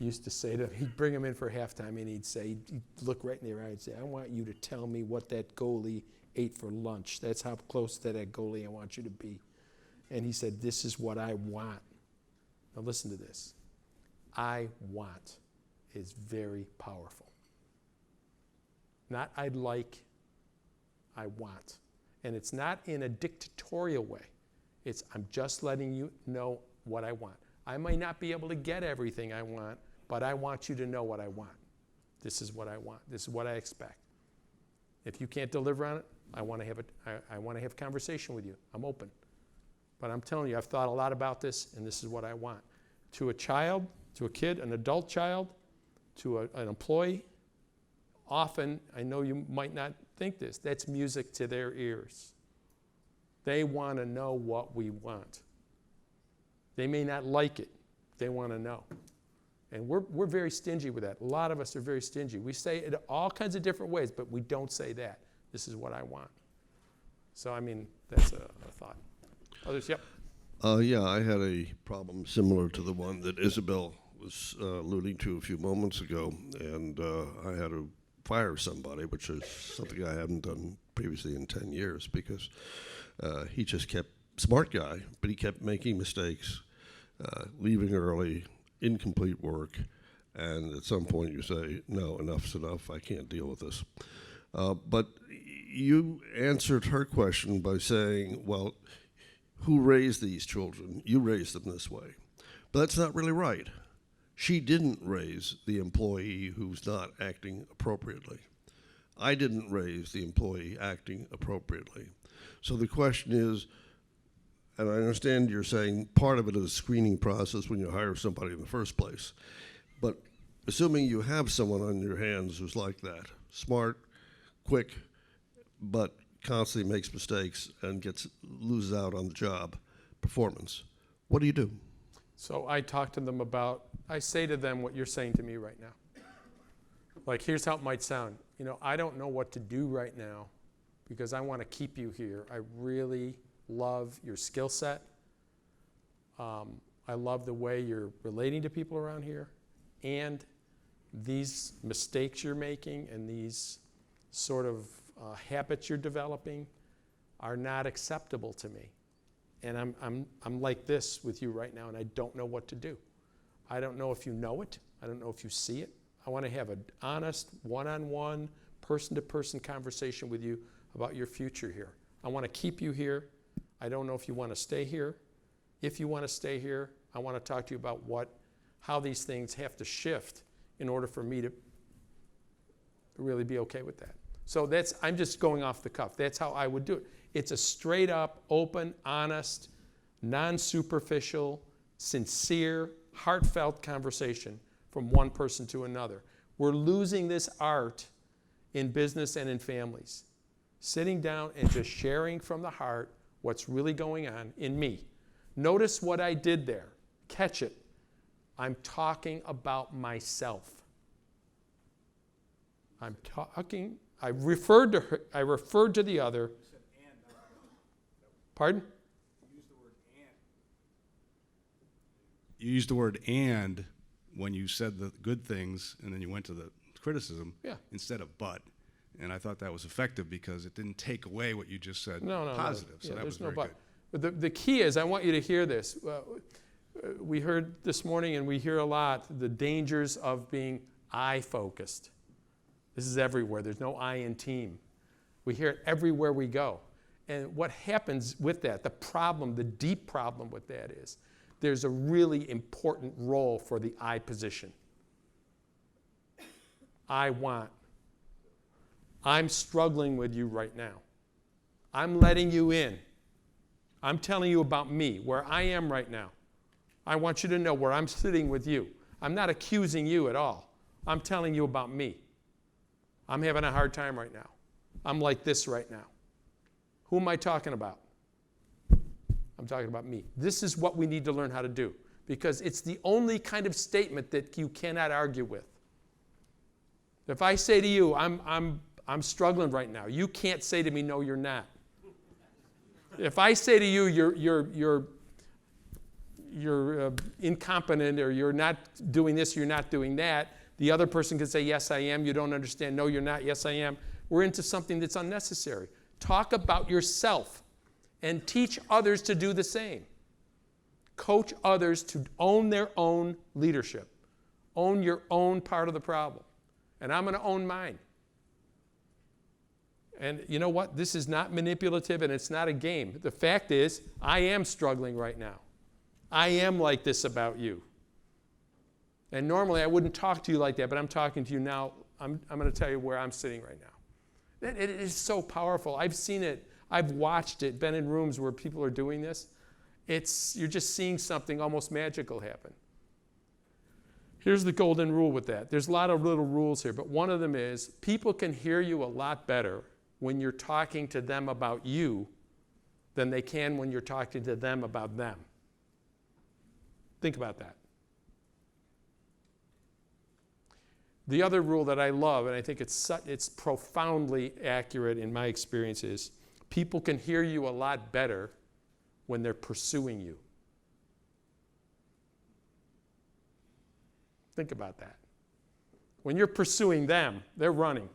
used to say to them, he'd bring them in for halftime, and he'd look right in their eye and say, I want you to tell me what that goalie ate for lunch. That's how close to that goalie I want you to be. And he said, this is what I want. Now listen to this. I want is very powerful. Not I'd like, I want. And it's not in a dictatorial way. I'm just letting you know what I want. I may not be able to get everything I want, but I want you to know what I want. This is what I want. This is what I expect. If you can't deliver on it, I want to have a conversation with you. I'm open. But I'm telling you, I've thought a lot about this, and this is what I want. To a child, to a kid, an adult child, to an employee, often, I know you might not think this, that's music to their ears. They want to know what we want. They may not like it. They want to know. And we're very stingy with that. A lot of us are very stingy. We say it all kinds of different ways, but we don't say that. This is what I want. So, I mean, that's a thought. Others, yep. Yeah, I had a problem similar to the one that Isabel was alluding to a few moments ago, and I had to fire somebody, which is something I haven't done previously in 10 years, because he just kept, smart guy, but he kept making mistakes, leaving early, incomplete work, and at some point you say, no, enough's enough, I can't deal with this. But you answered her question by saying, well, who raised these children? You raised them this way. But that's not really right. She didn't raise the employee who's not acting appropriately. I didn't raise the employee acting appropriately. So the question is, and I understand you're saying part of it is a screening process when you hire somebody in the first place, but assuming you have someone on your hands who's like that, smart, quick, but constantly makes mistakes and loses out on the job performance, what do you do? So I talk to them I say to them what you're saying to me right now. Like, here's how it might sound. You know, I don't know what to do right now because I want to keep you here. I really love your skill set. I love the way you're relating to people around here. And these mistakes you're making and these sort of habits you're developing are not acceptable to me. And I'm like this with you right now, and I don't know what to do. I don't know if you know it. I don't know if you see it. I want to have an honest, one-on-one, person-to-person conversation with you about your future here. I want to keep you here. I don't know if you want to stay here. If you want to stay here, I want to talk to you about how these things have to shift in order for me to really be okay with that. So I'm just going off the cuff. That's how I would do it. It's a straight up, open, honest, non-superficial, sincere, heartfelt conversation from one person to another. We're losing this art in business and in families. Sitting down and just sharing from the heart what's really going on in me. Notice what I did there. Catch it. I'm talking about myself. I referred to her, I referred to the other. You said and, not pardon? You used the word and. You used the word and when you said the good things, and then you went to the criticism instead of but. And I thought that was effective because it didn't take away what you just said positive. So that was very good. But the key is, I want you to hear this. We heard this morning, and we hear a lot, the dangers of being I-focused. This is everywhere. There's no I in team. We hear it everywhere we go. And what happens with that, the deep problem with that is, there's a really important role for the I position. I want. I'm struggling with you right now. I'm letting you in. I'm telling you about me, where I am right now. I want you to know where I'm sitting with you. I'm not accusing you at all. I'm telling you about me. I'm having a hard time right now. I'm like this right now. Who am I talking about? I'm talking about me. This is what we need to learn how to do, because it's the only kind of statement that you cannot argue with. If I say to you, I'm struggling right now, you can't say to me, no, you're not. If I say to you, you're incompetent, or you're not doing this, you're not doing that, the other person can say, yes, I am. You don't understand. No, you're not. Yes, I am. We're into something that's unnecessary. Talk about yourself and teach others to do the same. Coach others to own their own leadership. Own your own part of the problem. And I'm going to own mine. And you know what? This is not manipulative and it's not a game. The fact is, I am struggling right now. I am like this about you. And normally I wouldn't talk to you like that, but I'm talking to you now. I'm going to tell you where I'm sitting right now. It is so powerful. I've seen it. I've watched it, been in rooms where people are doing this. You're just seeing something almost magical happen. Here's the golden rule with that. There's a lot of little rules here, but one of them is people can hear you a lot better when you're talking to them about you than they can when you're talking to them about them. Think about that. The other rule that I love, and I think it's profoundly accurate in my experience, is people can hear you a lot better when they're pursuing you. Think about that. When you're pursuing them, they're running.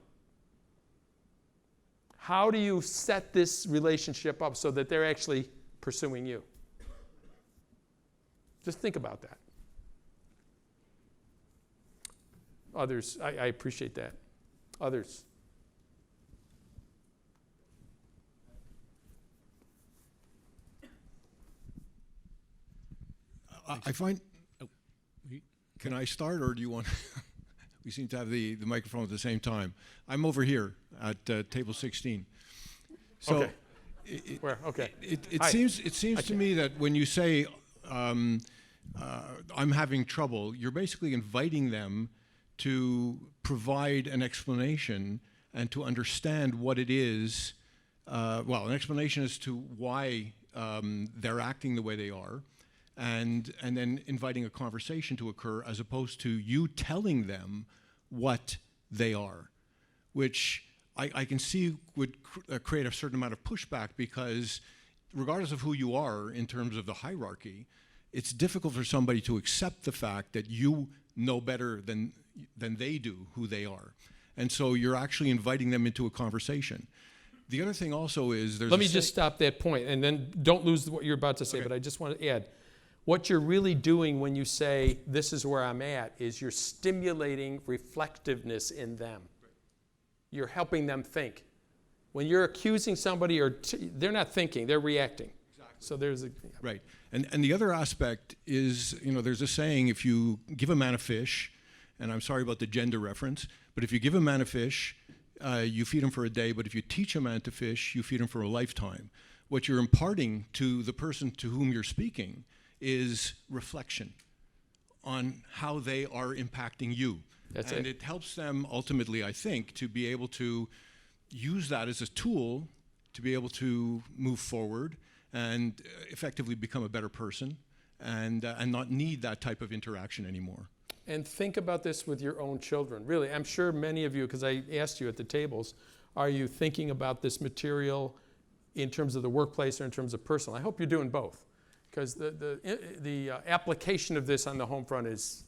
How do you set this relationship up so that they're actually pursuing you? Just think about that. Others, I appreciate that. Others. I find. Can I start, or do you want? We seem to have the microphone at the same time. I'm over here at table 16. So Okay. Where? Okay. It Hi. seems to me that when you say I'm having trouble, you're basically inviting them to provide an explanation and to understand what it is. An explanation as to why they're acting the way they are. And then inviting a conversation to occur as opposed to you telling them what they are, which I can see would create a certain amount of pushback, because regardless of who you are in terms of the hierarchy, it's difficult for somebody to accept the fact that you know better than they do who they are. And so you're actually inviting them into a conversation. The other thing also is there's Let me just stop that point, and then don't lose what you're about to say, Okay. but I just want to add, what you're really doing when you say, this is where I'm at, is you're stimulating reflectiveness in them. You're helping them think. When you're accusing somebody, they're not thinking, they're reacting. Exactly. So there's a... Right. And the other aspect is, there's a saying, if you give a man a fish, and I'm sorry about the gender reference, but if you give a man a fish, you feed him for a day, but if you teach a man to fish, you feed him for a lifetime. What you're imparting to the person to whom you're speaking is reflection on how they are impacting you. That's and it. it helps them ultimately, I think, to be able to use that as a tool to be able to move forward and effectively become a better person and not need that type of interaction anymore. And think about this with your own children. Really, I'm sure many of you, because I asked you at the tables, are you thinking about this material in terms of the workplace or in terms of personal? I hope you're doing both, because the application of this on the home front is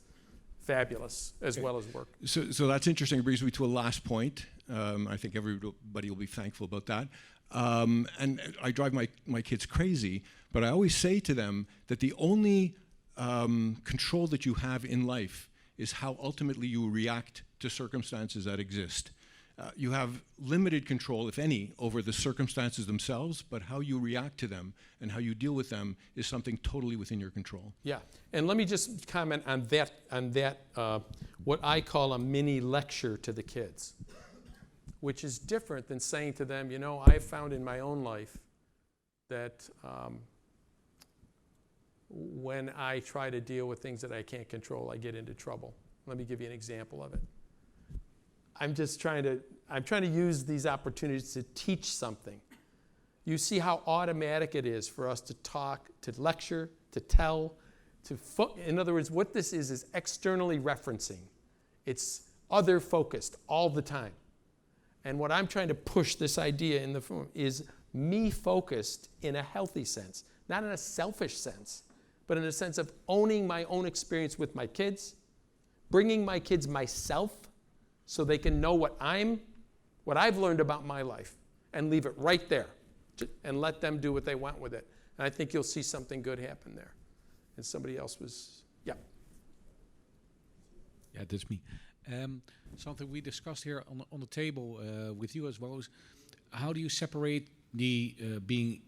fabulous as well as work. So that's interesting. It brings me to a last point. I think everybody will be thankful about that. And I drive my kids crazy, but I always say to them that the only control that you have in life is how ultimately you react to circumstances that exist. You have limited control, if any, over the circumstances themselves, but how you react to them and how you deal with them is something totally within your control. Yeah, and let me just comment on that what I call a mini lecture to the kids, which is different than saying to them, I found in my own life that when I try to deal with things that I can't control, I get into trouble. Let me give you an example of it. I'm trying to use these opportunities to teach something. You see how automatic it is for us to talk, to lecture, to tell, in other words, what this is externally referencing. It's other focused all the time. And what I'm trying to push this idea in the form is me focused in a healthy sense, not in a selfish sense, but in a sense of owning my own experience with my kids, bringing my kids myself so they can know what I've learned about my life, and leave it right there and let them do what they want with it. And I think you'll see something good happen there. And somebody else was, yeah. Yeah, that's me. Something we discussed here on the table with you as well is how do you separate the being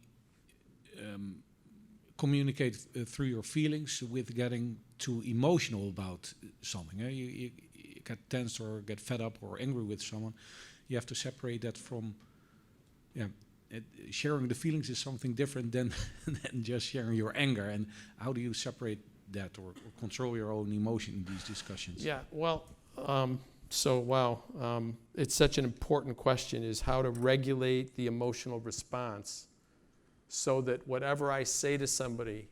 communicate through your feelings with getting too emotional about something? You get tense or get fed up or angry with someone. You have to separate that from, sharing the feelings is something different than than just sharing your anger. And how do you separate that or control your own emotion in these discussions? Yeah, well, it's such an important question, is how to regulate the emotional response so that whatever I say to somebody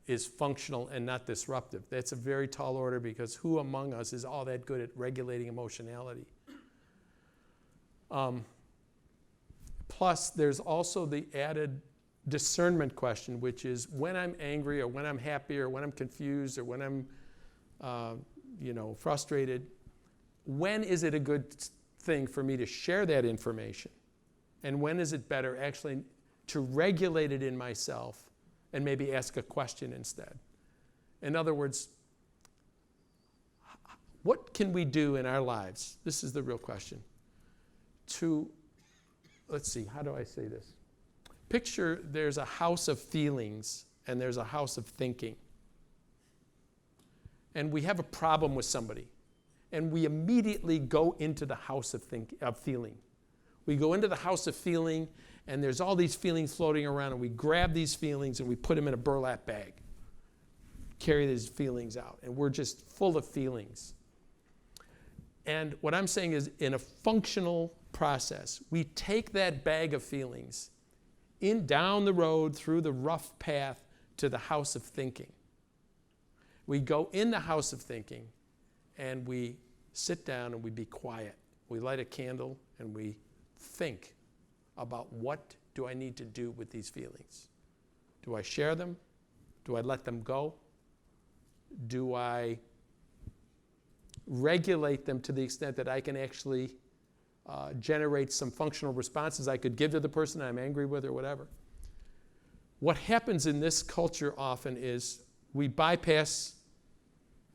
is functional and not disruptive. That's a very tall order, because who among us is all that good at regulating emotionality? Plus, there's also the added discernment question, which is when I'm angry or when I'm happy or when I'm confused or when I'm frustrated, when is it a good thing for me to share that information? And when is it better actually to regulate it in myself and maybe ask a question instead? In other words, what can we do in our lives? This is the real question. Let's see, how do I say this? Picture there's a house of feelings and there's a house of thinking. And we have a problem with somebody. And we immediately go into the house of feeling. We go into the house of feeling, and there's all these feelings floating around, and we grab these feelings and we put them in a burlap bag. Carry these feelings out, and we're just full of feelings. And what I'm saying is, in a functional process, we take that bag of feelings down the road through the rough path to the house of thinking. We go in the house of thinking and we sit down and we be quiet. We light a candle and we think about, what do I need to do with these feelings? Do I share them? Do I let them go? Do I regulate them to the extent that I can actually generate some functional responses I could give to the person I'm angry with or whatever? What happens in this culture often is we bypass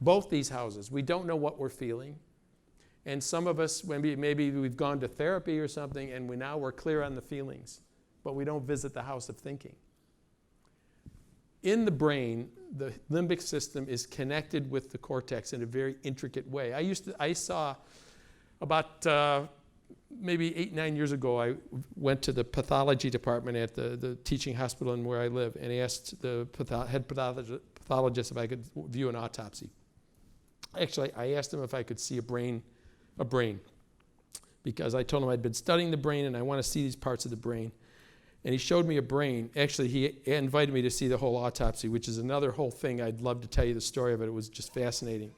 both these houses. We don't know what we're feeling. And some of us, maybe we've gone to therapy or something, and we're clear on the feelings, but we don't visit the house of thinking. In the brain, the limbic system is connected with the cortex in a very intricate way. I saw about maybe 8-9 years ago, I went to the pathology department at the teaching hospital in where I live, and asked the head pathologist if I could view an autopsy. Actually, I asked him if I could see a brain, because I told him I'd been studying the brain and I want to see these parts of the brain. And he showed me a brain. Actually, he invited me to see the whole autopsy, which is another whole thing. I'd love to tell you the story of it. It was just fascinating.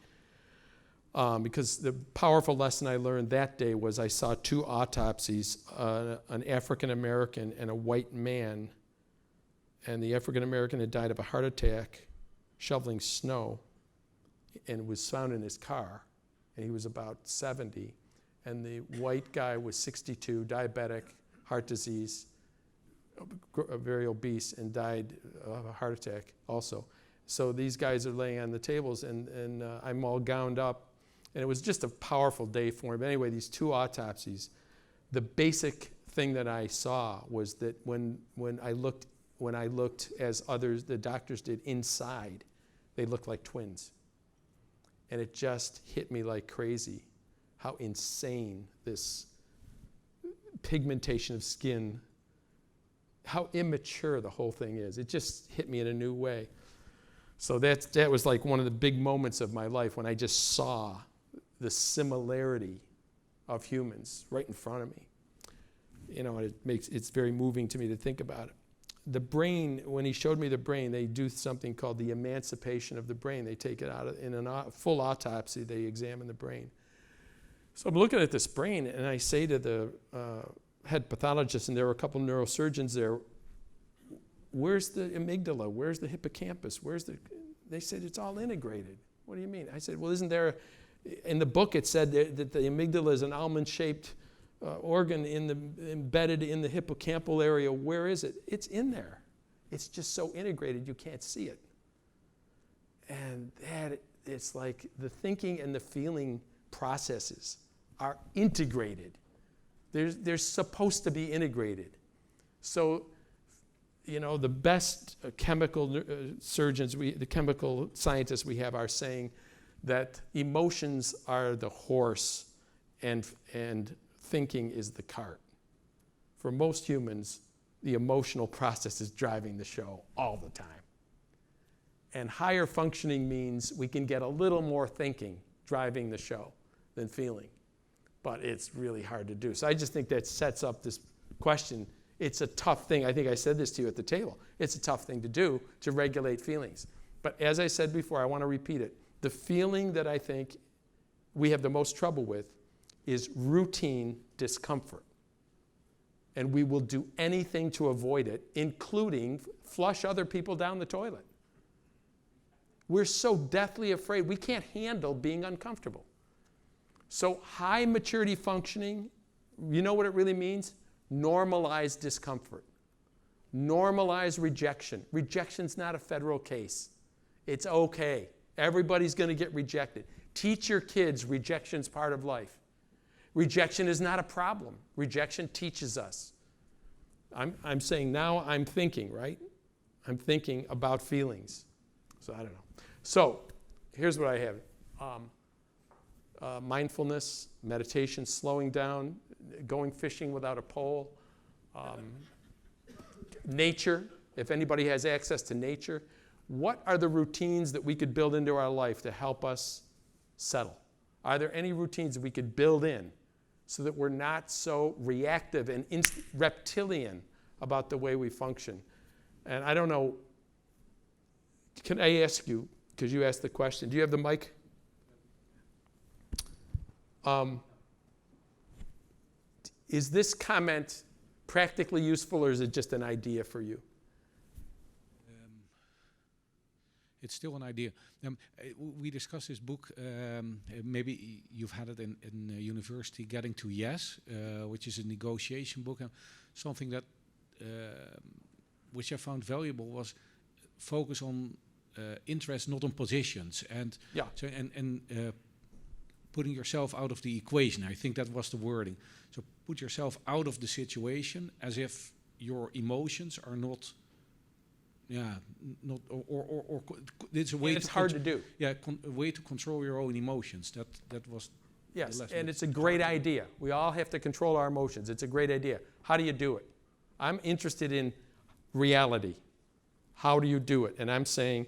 Because the powerful lesson I learned that day was I saw two autopsies, an African American and a white man. And the African American had died of a heart attack shoveling snow, and was found in his car, and he was about 70. And the white guy was 62, diabetic, heart disease, very obese, and died of a heart attack also. So these guys are laying on the tables, and I'm all gowned up, and it was just a powerful day for me. But anyway, these two autopsies, the basic thing that I saw was that when I looked as the doctors did inside, they looked like twins. And it just hit me like crazy how insane this pigmentation of skin, how immature the whole thing is. It just hit me in a new way. So that was like one of the big moments of my life, when I just saw the similarity of humans right in front of me. And it's very moving to me to think about it. The brain, when he showed me the brain, they do something called the emancipation of the brain. They take it out in a full autopsy, they examine the brain. So I'm looking at this brain, and I say to the head pathologist, and there were a couple neurosurgeons there, where's the amygdala? Where's the hippocampus? They said, it's all integrated. What do you mean? I said, well, isn't there, in the book it said that the amygdala is an almond-shaped organ embedded in the hippocampal area. Where is it? It's in there. It's just so integrated you can't see it. And it's like the thinking and the feeling processes are integrated. They're supposed to be integrated. So, you know, the best chemical surgeons, the chemical scientists we have are saying that emotions are the horse and thinking is the cart. For most humans, the emotional process is driving the show all the time. And higher functioning means we can get a little more thinking driving the show than feeling. But it's really hard to do. So I just think that sets up this question. It's a tough thing. I think I said this to you at the table. It's a tough thing to do, to regulate feelings. But as I said before, I want to repeat it. The feeling that I think we have the most trouble with is routine discomfort. And we will do anything to avoid it, including flush other people down the toilet. We're so deathly afraid. We can't handle being uncomfortable. So high maturity functioning, you know what it really means? Normalize discomfort. Normalize rejection. Rejection's not a federal case. It's okay. Everybody's going to get rejected. Teach your kids rejection's part of life. Rejection is not a problem. Rejection teaches us. I'm saying now I'm thinking, right? I'm thinking about feelings. So I don't know. So here's what I have. Mindfulness, meditation, slowing down, going fishing without a pole, nature, if anybody has access to nature. What are the routines that we could build into our life to help us settle? Are there any routines that we could build in so that we're not so reactive and reptilian about the way we function? And I don't know, can I ask you, because you asked the question, do you have the mic? Is this comment practically useful, or is it just an idea for you? It's still an idea. We discussed this book, maybe you've had it in university, Getting to Yes, which is a negotiation book. And something that, which I found valuable was focus on interest, not on positions. And, yeah. so, and putting yourself out of the equation. I think that was the wording. So put yourself out of the situation as if your emotions are not... Yeah, not or it's a way. And it's hard to do. Yeah, a way to control your own emotions. That was. Yes, and it's a great idea. We all have to control our emotions. It's a great idea. How do you do it? I'm interested in reality. How do you do it? And I'm saying,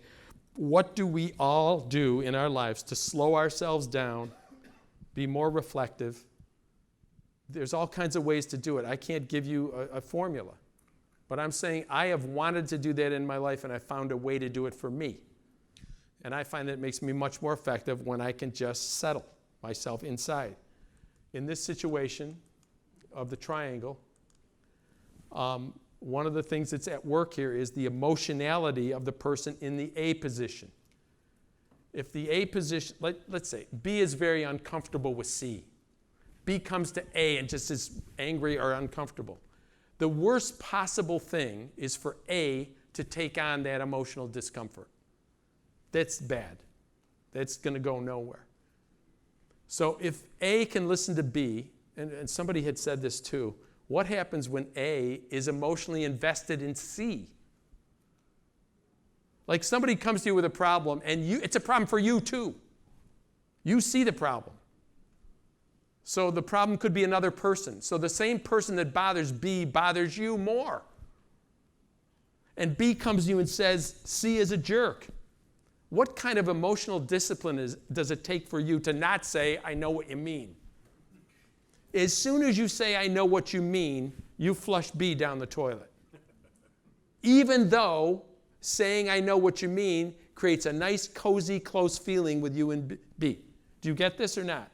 what do we all do in our lives to slow ourselves down, be more reflective? There's all kinds of ways to do it. I can't give you a formula. But I'm saying I have wanted to do that in my life, and I found a way to do it for me. And I find that it makes me much more effective when I can just settle myself inside. In this situation of the triangle, one of the things that's at work here is the emotionality of the person in the A position. If the A position, let's say B is very uncomfortable with C. B comes to A and just is angry or uncomfortable. The worst possible thing is for A to take on that emotional discomfort. That's bad. That's going to go nowhere. So if A can listen to B, and somebody had said this too, what happens when A is emotionally invested in C? Like somebody comes to you with a problem, and it's a problem for you too. You see the problem. So the problem could be another person. So the same person that bothers B bothers you more. And B comes to you and says, C is a jerk. What kind of emotional discipline does it take for you to not say, I know what you mean? As soon as you say, I know what you mean, you flush B down the toilet. Even though saying, I know what you mean, creates a nice, cozy, close feeling with you and B. Do you get this or not?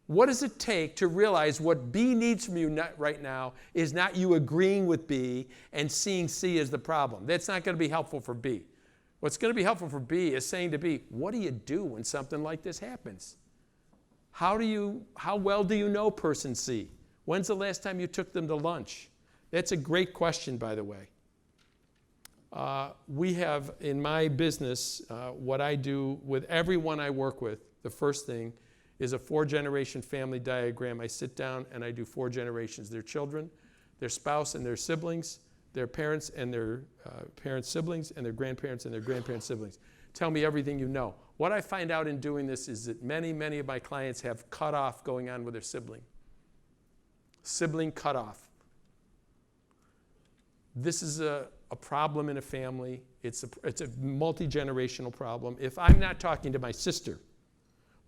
What does it take to realize what B needs from you right now is not you agreeing with B and seeing C as the problem? That's not going to be helpful for B. What's going to be helpful for B is saying to B, what do you do when something like this happens? How well do you know person C? When's the last time you took them to lunch? That's a great question, by the way. We have, in my business, what I do with everyone I work with, the first thing is a 4-generation family diagram. I sit down and I do 4 generations: their children, their spouse and their siblings, their parents and their parents' siblings, and their grandparents and their grandparents' siblings. Tell me everything you know. What I find out in doing this is that many, many of my clients have cutoff going on with their sibling. Sibling cutoff. This is a problem in a family. It's a multi-generational problem. If I'm not talking to my sister,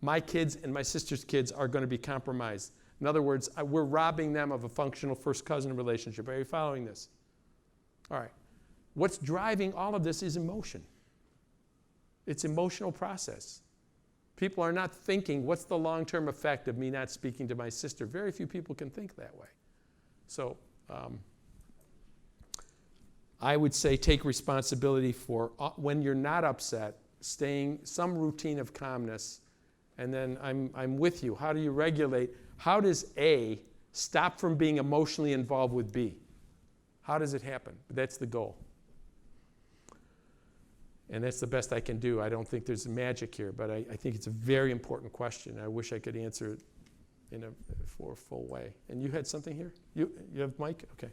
my kids and my sister's kids are going to be compromised. In other words, we're robbing them of a functional first cousin relationship. Are you following this? All right. What's driving all of this is emotion. It's emotional process. People are not thinking, what's the long-term effect of me not speaking to my sister? Very few people can think that way. So I would say take responsibility for, when you're not upset, staying some routine of calmness. And then I'm with you. How do you regulate? How does A stop from being emotionally involved with B? How does it happen? That's the goal. And that's the best I can do. I don't think there's magic here, but I think it's a very important question. I wish I could answer it in for a full way. And you had something here? You have Mike? Okay.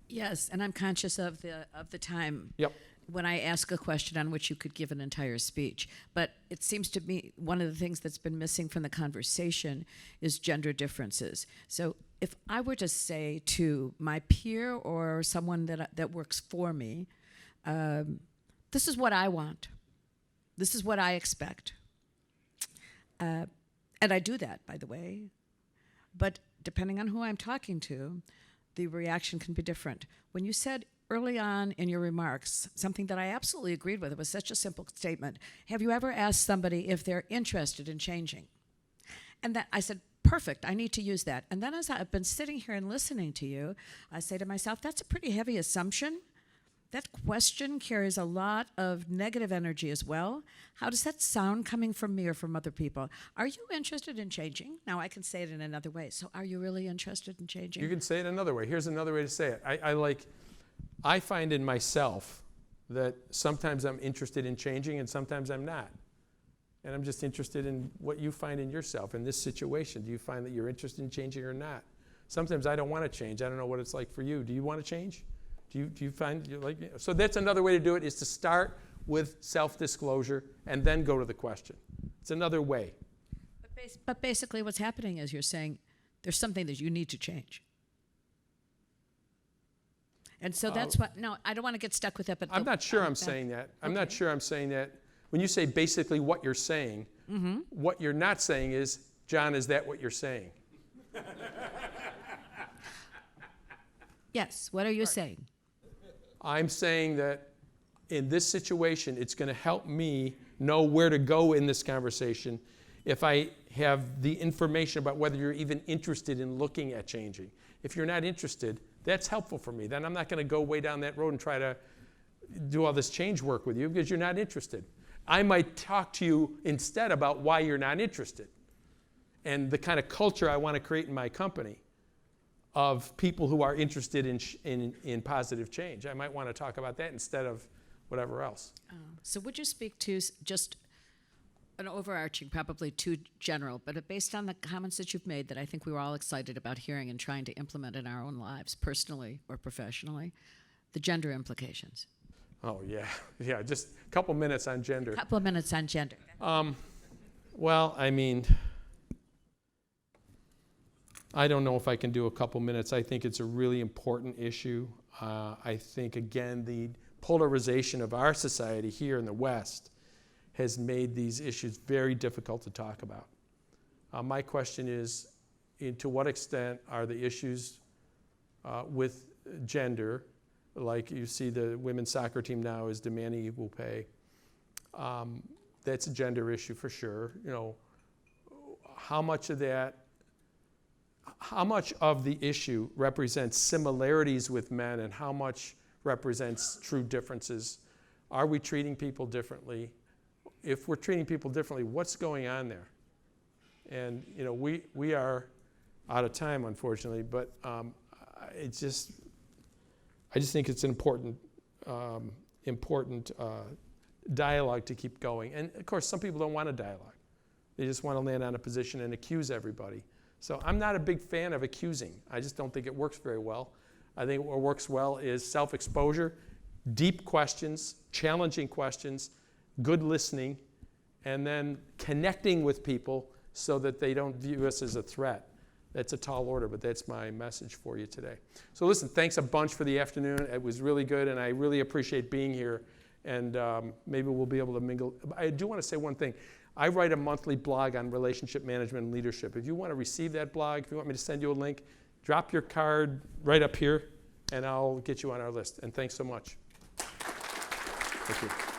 Yes, and I'm conscious of the time. Yep. When I ask a question on which you could give an entire speech. But it seems to me one of the things that's been missing from the conversation is gender differences. So if I were to say to my peer or someone that works for me, this is what I want. This is what I expect. And I do that, by the way. But depending on who I'm talking to, the reaction can be different. When you said early on in your remarks, something that I absolutely agreed with, it was such a simple statement. Have you ever asked somebody if they're interested in changing? And that I said, perfect, I need to use that. And then as I've been sitting here and listening to you, I say to myself, that's a pretty heavy assumption. That question carries a lot of negative energy as well. How does that sound coming from me or from other people? Are you interested in changing? Now I can say it in another way. So are you really interested in changing? You can say it another way. Here's another way to say it. I find in myself that sometimes I'm interested in changing and sometimes I'm not. And I'm just interested in what you find in yourself in this situation. Do you find that you're interested in changing or not? Sometimes I don't want to change. I don't know what it's like for you. Do you want to change? Do you find you like it? So that's another way to do it, is to start with self-disclosure and then go to the question. It's another way. But basically what's happening is you're saying there's something that you need to change. And so that's what, no, I don't want to get stuck with it, but I'm not sure I'm saying that. I'm not sure I'm saying that. When you say basically what you're saying, what you're not saying is, John, is that what you're saying? Yes, what are you saying? I'm saying that in this situation, it's going to help me know where to go in this conversation if I have the information about whether you're even interested in looking at changing. If you're not interested, that's helpful for me. Then I'm not going to go way down that road and try to do all this change work with you because you're not interested. I might talk to you instead about why you're not interested and the kind of culture I want to create in my company of people who are interested in positive change. I might want to talk about that instead of whatever else. So would you speak to just an overarching, probably too general, but based on the comments that you've made that I think we were all excited about hearing and trying to implement in our own lives, personally or professionally, the gender implications? Oh, yeah. Yeah, just a couple minutes on gender. A couple of minutes on gender. Well, I mean, I don't know if I can do a couple minutes. I think it's a really important issue. I think, again, the polarization of our society here in the West has made these issues very difficult to talk about. My question is, to what extent are the issues with gender, like you see the women's soccer team now is demanding equal pay, that's a gender issue for sure. You know, how much of the issue represents similarities with men and how much represents true differences? Are we treating people differently? If we're treating people differently, what's going on there? And you know, we are out of time, unfortunately, but I just think it's an important dialogue to keep going. And of course, some people don't want a dialogue. They just want to land on a position and accuse everybody. So I'm not a big fan of accusing. I just don't think it works very well. I think what works well is self-exposure, deep questions, challenging questions, good listening, and then connecting with people so that they don't view us as a threat. That's a tall order, but that's my message for you today. So listen, thanks a bunch for the afternoon. It was really good, and I really appreciate being here. And maybe we'll be able to mingle. I do want to say one thing. I write a monthly blog on relationship management and leadership. If you want to receive that blog, if you want me to send you a link, drop your card right up here, and I'll get you on our list. And thanks so much. Thank you.